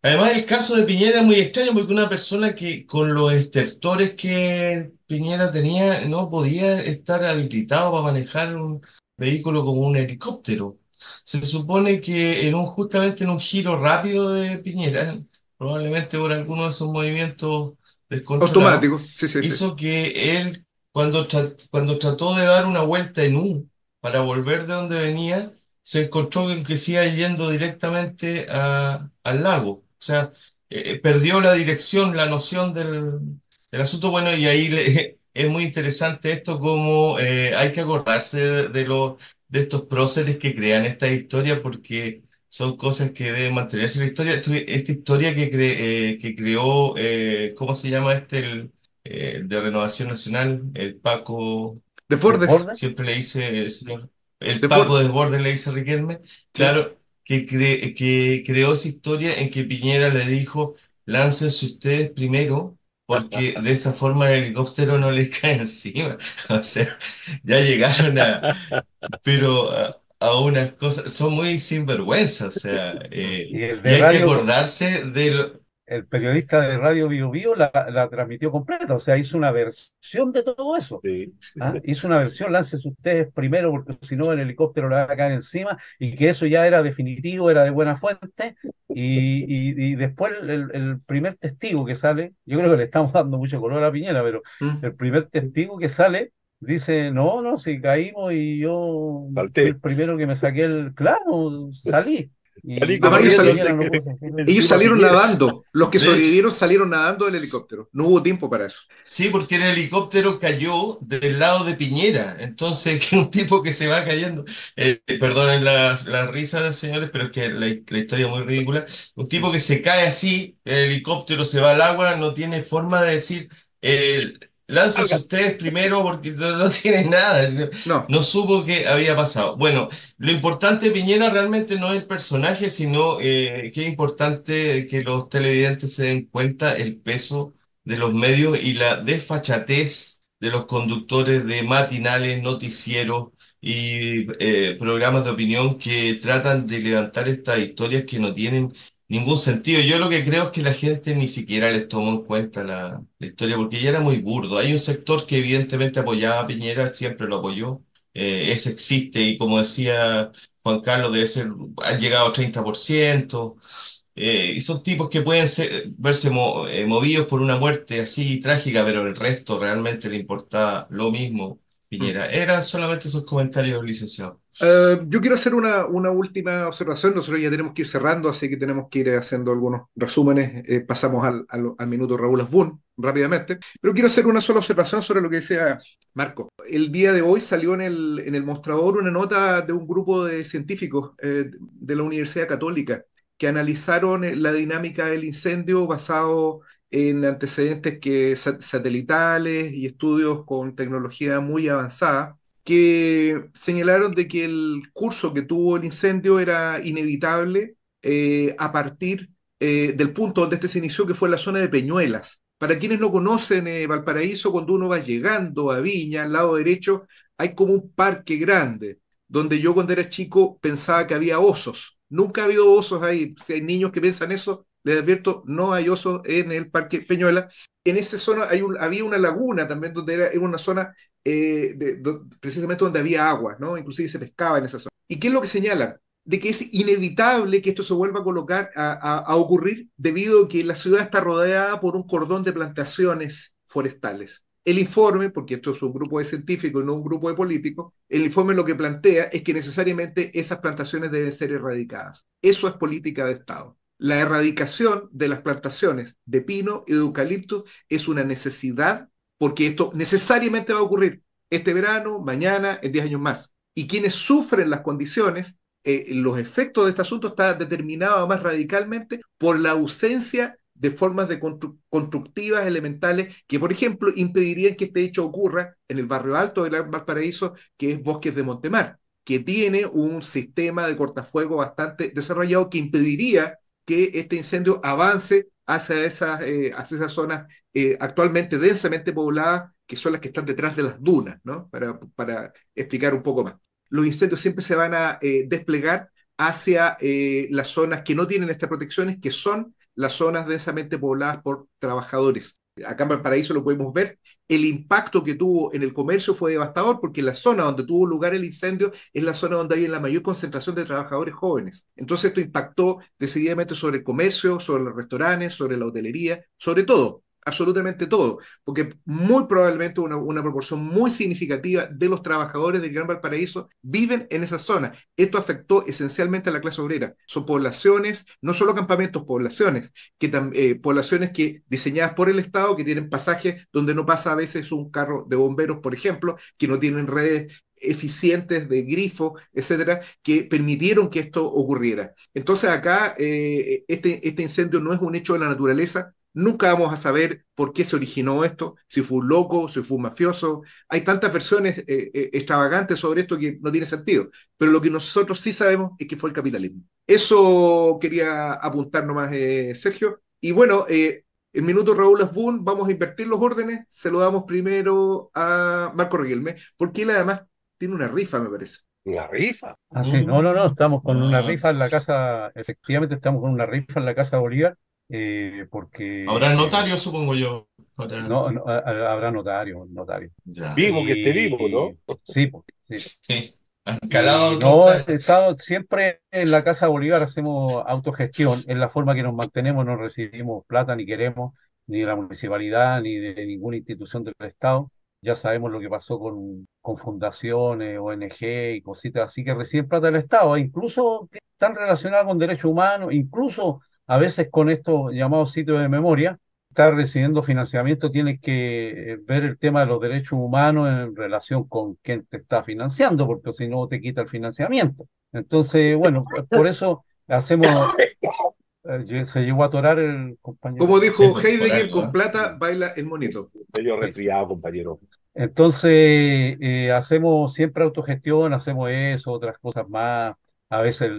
Además, el caso de Piñera es muy extraño porque una persona que con los estertores que Piñera tenía no podía estar habilitado para manejar un vehículo como un helicóptero. Se supone que justamente en un giro rápido de Piñera, probablemente por alguno de esos movimientos descontrolados, Automático, sí, sí, sí. hizo que él, cuando trató de dar una vuelta en U para volver de donde venía, se encontró con que se iba yendo directamente al lago. O sea, perdió la dirección, la noción del asunto. Bueno, y ahí es muy interesante esto, como hay que acordarse de estos próceres que crean esta historia, porque son cosas que deben mantenerse en la historia. Esta historia que creó, ¿cómo se llama este? El de Renovación Nacional, el Paco. Desbordes, ¿Desborde? Siempre le dice el señor, el Paco desbordes, Desbordes le dice a Riquelme, sí. claro, que creó esa historia en que Piñera le dijo, láncense ustedes primero, porque de esa forma el helicóptero no les cae encima. O sea, ya llegaron pero a unas cosas, son muy sinvergüenza, o sea, Y el y de hay que radio, acordarse de el periodista de Radio Bio Bio la transmitió completa, o sea, hizo una versión de todo eso. Sí. ¿Ah? Hizo una versión, láncese ustedes primero, porque si no el helicóptero le va a caer encima, y que eso ya era definitivo, era de buena fuente, y después el primer testigo que sale, yo creo que le estamos dando mucho color a Piñera, pero Mm. el primer testigo que sale dice, no, no, si caímos y yo fui Salté. el primero que me saqué claro, salí. Salí Y Además, después corriendo Piñera no pudo sacar ellos encima salieron Piñera. nadando. Los que De hecho, sobrevivieron salieron nadando del helicóptero. No hubo tiempo para eso. sí, porque el helicóptero cayó del lado de Piñera. Entonces, que un tipo que se va cayendo. Perdonen las risas, señores, pero es que la historia es muy ridícula. Un tipo que se cae así, el helicóptero se va al agua, no tiene forma de decir, eh, láncense Salga. ustedes primero porque no tiene nada. No, No. no supo qué había pasado. Bueno, lo importante de Piñera realmente no es el personaje, sino que es importante que los televidentes se den cuenta el peso de los medios y la desfachatez de los conductores de matinales, noticieros y programas de opinión que tratan de levantar estas historias que no tienen ningún sentido. Yo lo que creo es que la gente ni siquiera les tomó en cuenta la historia porque ya era muy burdo. Hay un sector que evidentemente apoyaba a Piñera, siempre lo apoyó. Ese existe y como decía Juan Carlos, debe ser, ha llegado al 30%. Y son tipos que pueden verse movidos por una muerte así trágica, pero el resto realmente le importa lo mismo, Mm. Piñera. Eran solamente sus comentarios, licenciado. Yo quiero hacer una última observación. Nosotros ya tenemos que ir cerrando, así que tenemos que ir haciendo algunos resúmenes. Pasamos al minuto Raúl Asbun rápidamente. Pero quiero hacer una sola observación sobre lo que decía Marco. El día de hoy salió en el mostrador una nota de un grupo de científicos de la Universidad Católica que analizaron la dinámica del incendio basado en antecedentes satelitales y estudios con tecnología muy avanzada que señalaron de que el curso que tuvo el incendio era inevitable a partir del punto donde este se inició, que fue la zona de Peñuelas. Para quienes no conocen Valparaíso, cuando uno va llegando a Viña, al lado derecho, hay como un parque grande, donde yo cuando era chico pensaba que había osos. Nunca ha habido osos ahí. Si hay niños que piensan eso, les advierto, no hay osos en el parque Peñuelas. En esa zona había una laguna también, donde era una zona precisamente donde había agua, ¿no? Inclusive se pescaba en esa zona. ¿Y qué es lo que señalan? De que es inevitable que esto se vuelva a colocar, a ocurrir, debido a que la ciudad está rodeada por un cordón de plantaciones forestales. El informe, porque esto es un grupo de científicos y no un grupo de políticos, el informe lo que plantea es que necesariamente esas plantaciones deben ser erradicadas. Eso es política de Estado. La erradicación de las plantaciones de pino y de eucalipto es una necesidad, porque esto necesariamente va a ocurrir este verano, mañana, en 10 años más. Y quienes sufren las condiciones, los efectos de este asunto está determinado más radicalmente por la ausencia de formas de constructivas elementales que, por ejemplo, impedirían que este hecho ocurra en el barrio alto del Valparaíso, que es Bosques de Montemar, que tiene un sistema de cortafuego bastante desarrollado que impediría que este incendio avance hacia esas zonas actualmente densamente pobladas, que son las que están detrás de las dunas, ¿no? Para explicar un poco más. Los incendios siempre se van a desplegar hacia las zonas que no tienen estas protecciones, que son las zonas densamente pobladas por trabajadores. Acá en Valparaíso lo podemos ver, el impacto que tuvo en el comercio fue devastador porque la zona donde tuvo lugar el incendio es la zona donde hay la mayor concentración de trabajadores jóvenes. Entonces esto impactó decididamente sobre el comercio, sobre los restaurantes, sobre la hotelería, sobre todo, absolutamente todo, porque muy probablemente una proporción muy significativa de los trabajadores del Gran Valparaíso viven en esa zona. Esto afectó esencialmente a la clase obrera. Son poblaciones, no solo campamentos, poblaciones que diseñadas por el Estado, que tienen pasajes donde no pasa a veces un carro de bomberos, por ejemplo, que no tienen redes eficientes de grifo, etcétera, que permitieron que esto ocurriera. Entonces acá este incendio no es un hecho de la naturaleza. Nunca vamos a saber por qué se originó esto, si fue un loco, si fue un mafioso. Hay tantas versiones extravagantes sobre esto que no tiene sentido. Pero lo que nosotros sí sabemos es que fue el capitalismo. Eso quería apuntar nomás, Sergio. Y bueno, el minuto Raúl Asbun, vamos a invertir los órdenes. Se lo damos primero a Marco Riquelme, porque él además tiene una rifa, me parece. Una rifa. Ah, sí, no, estamos con una Ah, rifa en la casa, efectivamente estamos con una rifa en la Casa Bolívar, habrá porque notario, supongo yo. habrá notario. Ya. Vivo que esté vivo, Y ¿no? sí, pues, sí. Sí. Han calado Y en no, contra. estamos siempre en la Casa Bolívar, hacemos autogestión, es la forma que nos mantenemos, no recibimos plata ni queremos, ni de la municipalidad, ni de ninguna institución del Estado. Ya sabemos lo que pasó con fundaciones, ONG y cositas así que reciben plata del Estado, e incluso que están relacionadas con derechos humanos, incluso a veces con estos llamados sitios de memoria está recibiendo financiamiento, tienes que ver el tema de los derechos humanos en relación con quién te está financiando, porque si no te quita el financiamiento. Entonces, bueno, pues por eso hacemos, se llegó a atorar el Como compañero. Sí, dijo pues, por Heidegger, algo, con ¿eh? plata baila el monito. Medio Sí. resfriado, compañero. Entonces, hacemos siempre autogestión, hacemos eso, otras cosas más. A veces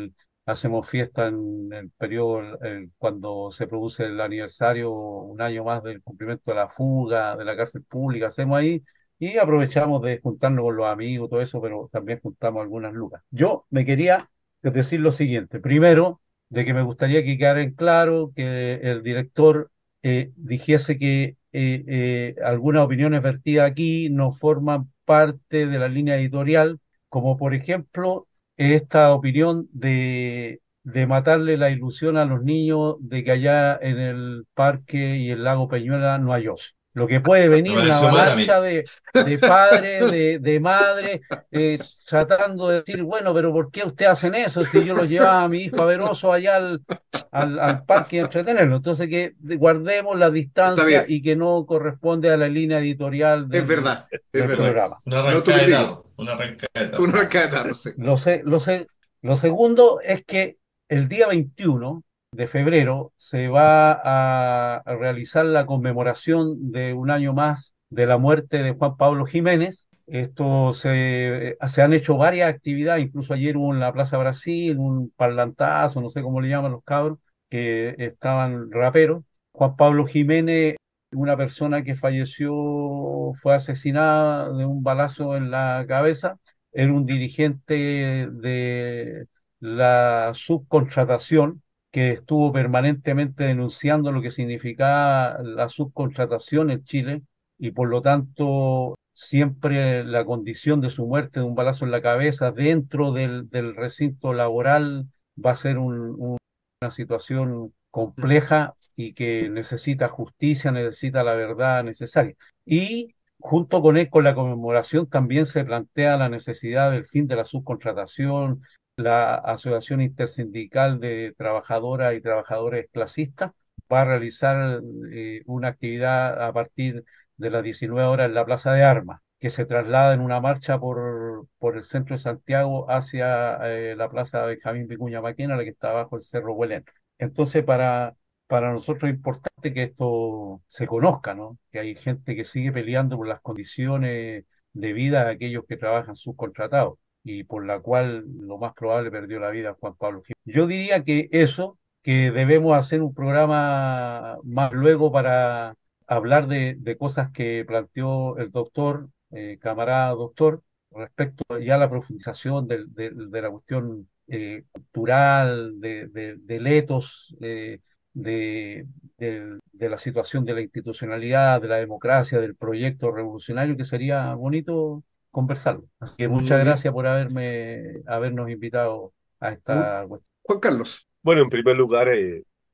hacemos fiesta en el periodo, cuando se produce el aniversario, un año más del cumplimiento de la fuga de la cárcel pública, hacemos ahí y aprovechamos de juntarnos con los amigos, todo eso, pero también juntamos algunas lucas. Yo me quería decir lo siguiente. Primero, de que me gustaría que quedara en claro que el director dijese que algunas opiniones vertidas aquí no forman parte de la línea editorial, como por ejemplo esta opinión de matarle la ilusión a los niños de que allá en el parque y el lago Peñuela no hay oso. Lo que puede Me venir una pareció mal a avalancha mí. de padres, de madres, tratando de decir, bueno, pero ¿por qué ustedes hacen eso? Si yo los llevaba a mi hijo a ver osos allá al parque y entretenerlo. Entonces que guardemos la Está distancia bien, y que no corresponde a la línea editorial es verdad, es del verdad. Correcto. programa. Una No arrancada de autocrítico, tarro. Una arrancada de fue tarro. una arrancada de tarro, sí. Lo segundo es que el día 21 de febrero se va a realizar la conmemoración de un año más de la muerte de Juan Pablo Jiménez. Esto se han hecho varias actividades, incluso ayer hubo en la Plaza Brasil un parlantazo, no sé cómo le llaman los cabros, que estaban raperos. Juan Pablo Jiménez, una persona que falleció, fue asesinada de un balazo en la cabeza, era un dirigente de la subcontratación que estuvo permanentemente denunciando lo que significaba la subcontratación en Chile y por lo tanto siempre la condición de su muerte de un balazo en la cabeza dentro del recinto laboral va a ser una situación compleja y que necesita justicia, necesita la verdad necesaria. Y junto con él, con la conmemoración, también se plantea la necesidad del fin de la subcontratación, la Asociación Intersindical de Trabajadoras y Trabajadores Clasistas va a realizar una actividad a partir de las 19 horas en la Plaza de Armas, que se traslada en una marcha por el centro de Santiago hacia la Plaza Benjamín Vicuña Maquena, la que está bajo el Cerro Huelén. Entonces, para nosotros es importante que esto se conozca, ¿no? Que hay gente que sigue peleando por las condiciones de vida de aquellos que trabajan subcontratados y por la cual lo más probable perdió la vida Juan Pablo Gil. Yo diría que eso, que debemos hacer un programa más luego para hablar de cosas que planteó el doctor, camarada doctor, respecto ya a la profundización de la cuestión cultural, del etos, de, de la situación de la institucionalidad, de la democracia, del proyecto revolucionario, que sería bonito conversarlo. Así que muchas Muy bien. gracias por habernos invitado a Mu- esta cuestión. Juan Carlos, Bueno, en primer lugar,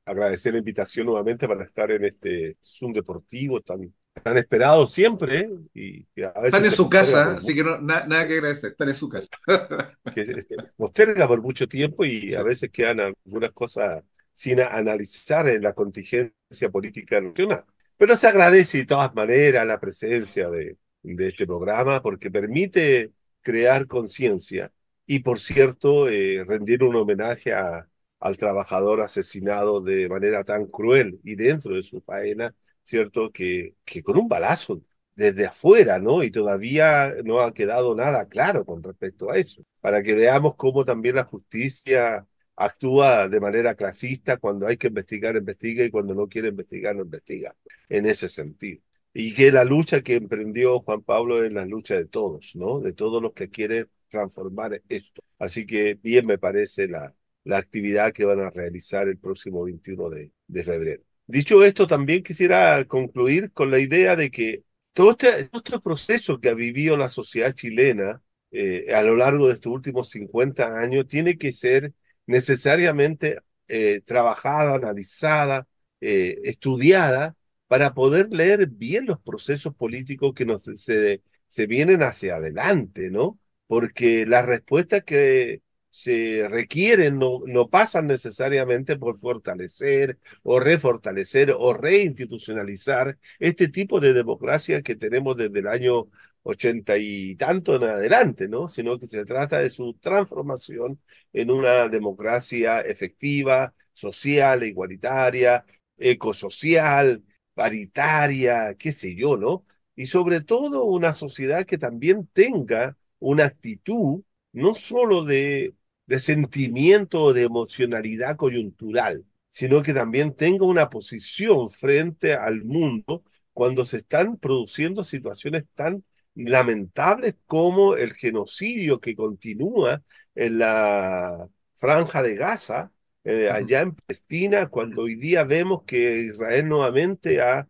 agradecer la invitación nuevamente para estar en este Zoom deportivo tan esperado siempre, y a están veces en se su posterga casa, por así que nada que agradecer, están en su casa. posterga por mucho tiempo y Sí. a veces quedan algunas cosas sin analizar en la contingencia política nacional. Pero se agradece de todas maneras la presencia de este programa porque permite crear conciencia y, por cierto, rendir un homenaje al trabajador asesinado de manera tan cruel y dentro de su faena, ¿cierto? Que con un balazo desde afuera, ¿no? Y todavía no ha quedado nada claro con respecto a eso, para que veamos cómo también la justicia actúa de manera clasista: cuando hay que investigar, investiga, y cuando no quiere investigar, no investiga, en ese sentido. Y que la lucha que emprendió Juan Pablo es la lucha de todos, ¿no? De todos los que quieren transformar esto. Así que bien me parece la actividad que van a realizar el próximo 21 de febrero. Dicho esto, también quisiera concluir con la idea de que todo este proceso que ha vivido la sociedad chilena a lo largo de estos últimos 50 años tiene que ser necesariamente trabajada, analizada, estudiada, para poder leer bien los procesos políticos que se vienen hacia adelante, ¿no? Porque las respuestas que se requieren no pasan necesariamente por fortalecer o refortalecer o reinstitucionalizar este tipo de democracia que tenemos desde el año 80 y tanto en adelante, ¿no? Sino que se trata de su transformación en una democracia efectiva, social, igualitaria, ecosocial, paritaria, qué sé yo, ¿no? Y sobre todo una sociedad que también tenga una actitud no solo de sentimiento o de emocionalidad coyuntural, sino que también tenga una posición frente al mundo cuando se están produciendo situaciones tan lamentables como el genocidio que continúa en la franja de Gaza, Ujú. allá en Palestina, cuando hoy día vemos que Israel nuevamente ha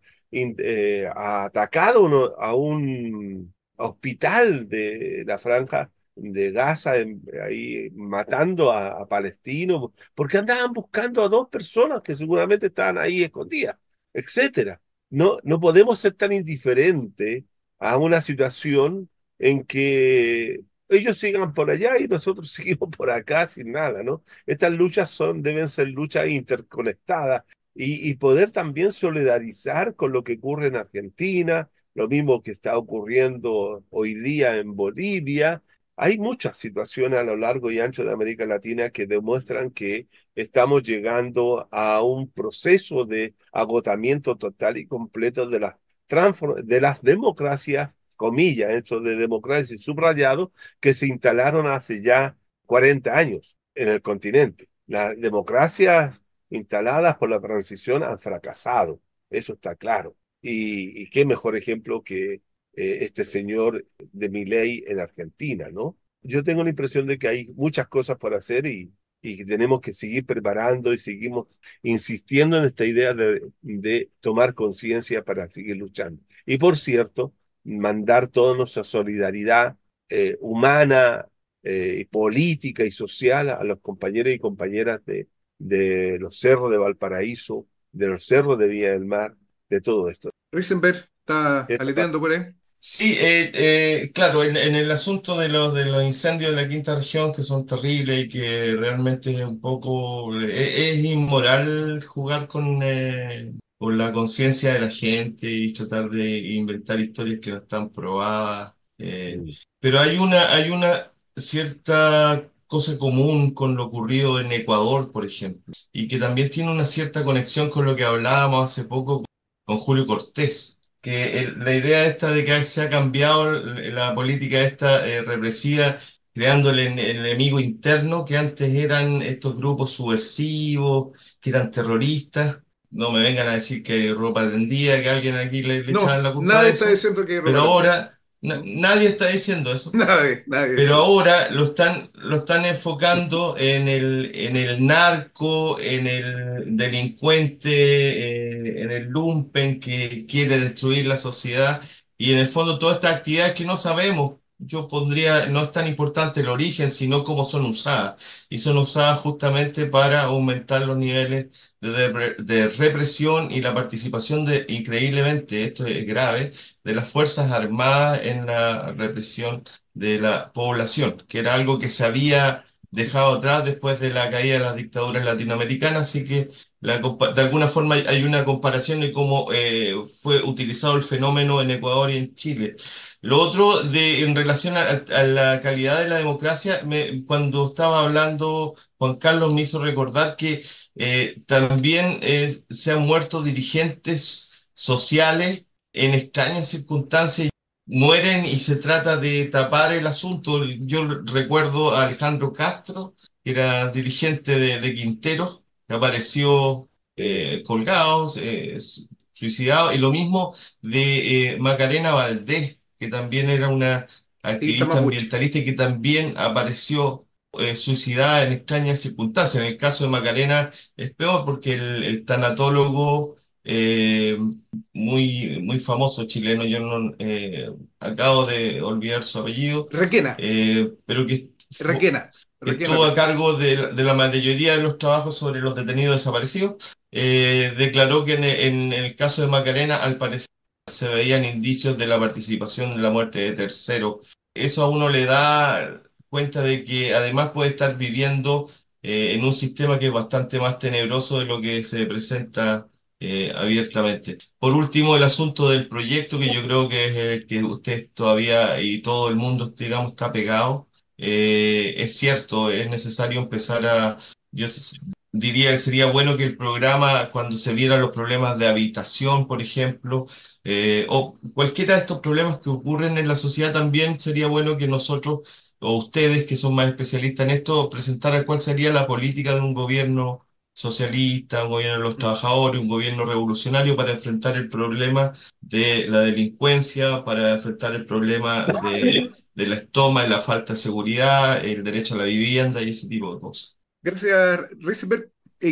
atacado a un hospital de la franja de Gaza, ahí matando a palestinos, porque andaban buscando a dos personas que seguramente estaban ahí escondidas, etcétera. No podemos ser tan indiferentes a una situación en que ellos sigan por allá y nosotros seguimos por acá sin nada, ¿no? Estas luchas deben ser luchas interconectadas y poder también solidarizar con lo que ocurre en Argentina, lo mismo que está ocurriendo hoy día en Bolivia. Hay muchas situaciones a lo largo y ancho de América Latina que demuestran que estamos llegando a un proceso de agotamiento total y completo de las democracias, comillas, esto de democracia y subrayado, que se instalaron hace ya 40 años en el continente. Las democracias instaladas por la transición han fracasado, eso está claro. Y qué mejor ejemplo que este señor de Milei en Argentina, ¿no? Yo tengo la impresión de que hay muchas cosas por hacer y que tenemos que seguir preparando y seguimos insistiendo en esta idea de tomar conciencia para seguir luchando. Y por cierto, mandar toda nuestra solidaridad humana, política y social a los compañeros y compañeras de los cerros de Valparaíso, de los cerros de Villa del Mar, de todo esto. Risenberg está Esta- aleteando por ahí. Sí, claro, en el asunto de los incendios de la quinta región, que son terribles y que realmente es un poco, es inmoral jugar con la conciencia de la gente y tratar de inventar historias que no están probadas. Pero hay una cierta cosa común con lo ocurrido en Ecuador, por ejemplo, y que también tiene una cierta conexión con lo que hablábamos hace poco con Julio Cortés, que la idea esta de que se ha cambiado la política esta represiva, creando el enemigo interno, que antes eran estos grupos subversivos, que eran terroristas. No me vengan a decir que hay ropa tendida, que alguien aquí le echaban No, la culpa de nadie está eso, diciendo que hay pero ropa tendida. ahora No, nadie está diciendo eso. nadie Pero dice eso. ahora lo están enfocando en el narco, en el delincuente, en el lumpen que quiere destruir la sociedad y en el fondo todas estas actividades que no sabemos. Yo pondría, no es tan importante el origen, sino cómo son usadas. Y son usadas justamente para aumentar los niveles de represión y la participación increíblemente, esto es grave, de las Fuerzas Armadas en la represión de la población, que era algo que se había dejado atrás después de la caída de las dictaduras latinoamericanas, así que de alguna forma hay una comparación de cómo fue utilizado el fenómeno en Ecuador y en Chile. Lo otro, en relación a la calidad de la democracia, cuando estaba hablando, Juan Carlos me hizo recordar que también se han muerto dirigentes sociales en extrañas circunstancias, mueren y se trata de tapar el asunto. Yo recuerdo a Alejandro Castro, que era dirigente de Quinteros, que apareció colgado, suicidado, y lo mismo de Macarena Valdés, que también era una Ahí está activista Mapuche. ambientalista y que también apareció suicidada en extrañas circunstancias. En el caso de Macarena es peor porque el tanatólogo muy, muy famoso chileno, yo no acabo de olvidar su apellido, Requena, pero que, Requena, que Requena. estuvo a cargo de la mayoría de los trabajos sobre los detenidos desaparecidos, declaró que en el caso de Macarena, al parecer, se veían indicios de la participación en la muerte de terceros. Eso a uno le da cuenta de que además puede estar viviendo en un sistema que es bastante más tenebroso de lo que se presenta abiertamente. Por último, el asunto del proyecto, que yo creo que es el que usted todavía y todo el mundo, digamos, está pegado. Es cierto, es necesario empezar yo diría que sería bueno que el programa, cuando se vieran los problemas de habitación, por ejemplo, o cualquiera de estos problemas que ocurren en la sociedad, también sería bueno que nosotros, o ustedes que son más especialistas en esto, presentaran cuál sería la política de un gobierno socialista, un gobierno de los trabajadores, un gobierno revolucionario para enfrentar el problema de la delincuencia, para enfrentar el problema de la estoma, la falta de seguridad, el derecho a la vivienda y ese tipo de cosas. Gracias, Risenberg.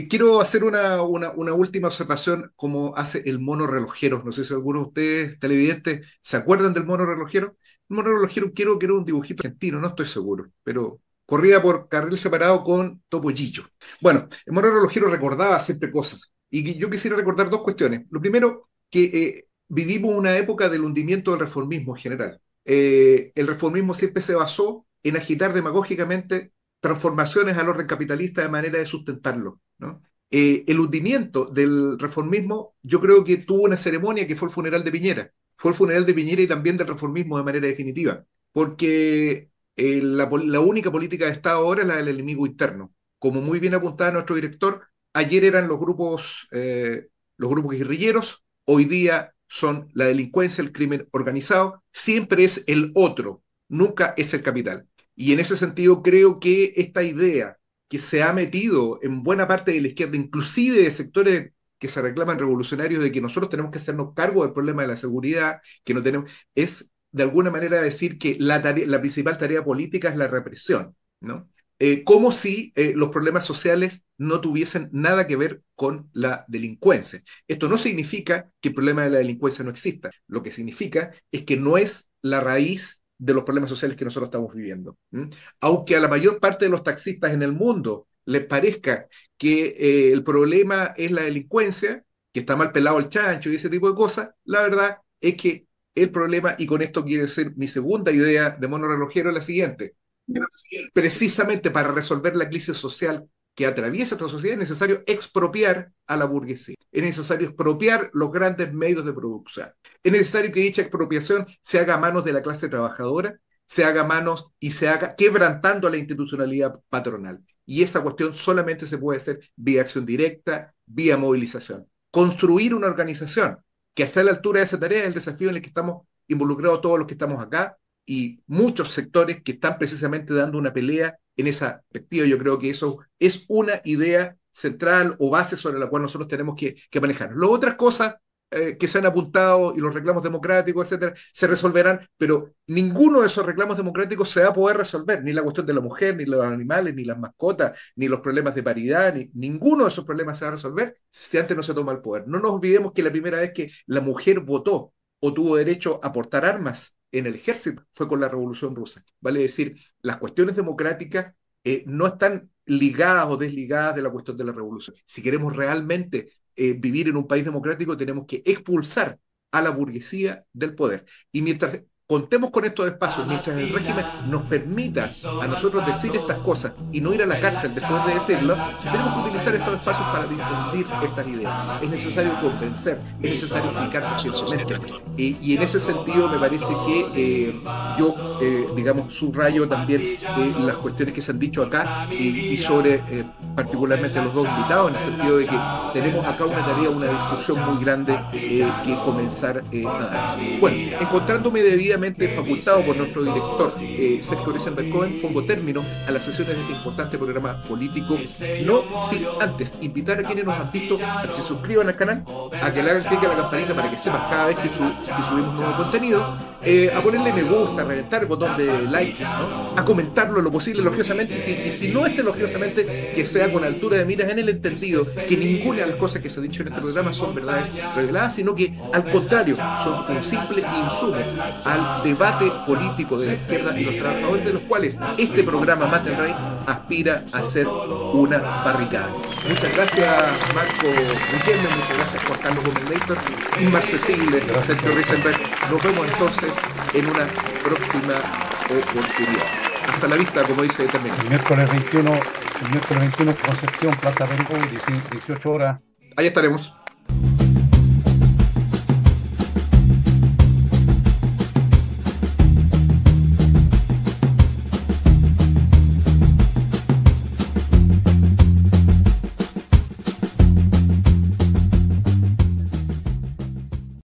Quiero hacer una última observación como hace el mono relojero. No sé si algunos de ustedes, televidentes, se acuerdan del mono relojero. El mono relojero quiero que era un dibujito argentino, no estoy seguro, pero corría por carril separado con Topollillo. Bueno, el mono relojero recordaba siempre cosas. Y yo quisiera recordar dos cuestiones. Lo primero, que vivimos una época del hundimiento del reformismo en general. El reformismo siempre se basó en agitar demagógicamente transformaciones al orden capitalista de manera de sustentarlo, ¿no? El hundimiento del reformismo, yo creo que tuvo una ceremonia que fue el funeral de Piñera. Fue el funeral de Piñera y también del reformismo de manera definitiva, porque la única política de Estado ahora es la del enemigo interno. Como muy bien apuntaba nuestro director, ayer eran los grupos guerrilleros, hoy día son la delincuencia, el crimen organizado, siempre es el otro, nunca es el capital. Y en ese sentido creo que esta idea que se ha metido en buena parte de la izquierda, inclusive de sectores que se reclaman revolucionarios, de que nosotros tenemos que hacernos cargo del problema de la seguridad, que no tenemos, es de alguna manera decir que la principal tarea política es la represión, ¿no? como si los problemas sociales no tuviesen nada que ver con la delincuencia. Esto no significa que el problema de la delincuencia no exista. Lo que significa es que no es la raíz de los problemas sociales que nosotros estamos viviendo. ¿Mm? Aunque a la mayor parte de los taxistas en el mundo les parezca que el problema es la delincuencia, que está mal pelado el chancho y ese tipo de cosas, la verdad es que el problema, y con esto quiere ser mi segunda idea de mono relojero, es la siguiente. Precisamente para resolver la crisis social que atraviesa esta sociedad es necesario expropiar a la burguesía. Es necesario expropiar los grandes medios de producción. Es necesario que dicha expropiación se haga a manos de la clase trabajadora, se haga a manos y se haga quebrantando la institucionalidad patronal. Y esa cuestión solamente se puede hacer vía acción directa, vía movilización. Construir una organización que hasta la altura de esa tarea es el desafío en el que estamos involucrados todos los que estamos acá, y muchos sectores que están precisamente dando una pelea en esa perspectiva. Yo creo que eso es una idea central o base sobre la cual nosotros tenemos que manejar. Las otras cosas que se han apuntado y los reclamos democráticos, etcétera, se resolverán, pero ninguno de esos reclamos democráticos se va a poder resolver, ni la cuestión de la mujer, ni los animales, ni las mascotas, ni los problemas de paridad, ninguno de esos problemas se va a resolver si antes no se toma el poder. No nos olvidemos que la primera vez que la mujer votó o tuvo derecho a portar armas en el ejército fue con la Revolución Rusa. Vale decir, las cuestiones democráticas no están ligadas o desligadas de la cuestión de la revolución. Si queremos realmente vivir en un país democrático, tenemos que expulsar a la burguesía del poder. Y mientras contemos con estos espacios, mientras el régimen nos permita a nosotros decir estas cosas y no ir a la cárcel después de decirlo, tenemos que utilizar estos espacios para difundir estas ideas. Es necesario convencer, es necesario explicar pacientemente. Y en ese sentido me parece que yo, digamos, subrayo también las cuestiones que se han dicho acá y sobre particularmente los dos invitados, en el sentido de que tenemos acá una tarea, una discusión muy grande que comenzar a dar. Bueno, encontrándome debidamente facultado por nuestro director Sergio Risenberg-Cohen, pongo término a las sesiones de este importante programa político, no sin antes invitar a quienes nos han visto a que se suscriban al canal, a que le hagan clic a la campanita para que sepan cada vez que subimos nuevo contenido, a ponerle me gusta, a reventar el botón de like, ¿no? A comentarlo lo posible elogiosamente, y si no es elogiosamente, que sea con altura de miras, en el entendido que ninguna de las cosas que se ha dicho en este programa son verdades reveladas, sino que al contrario son un simple insumo al debate político de la izquierda y los trabajadores, de los cuales este programa Matenray aspira a ser una barricada. Muchas gracias, Marco Riquelme, muchas gracias, Juan Carlos Gómez, inmarcesible Sergio Risenberg. Nos vemos entonces en una próxima oportunidad. Hasta la vista, como dice también. El miércoles 21, Concepción, Plaza Perú, 18 horas. Ahí estaremos.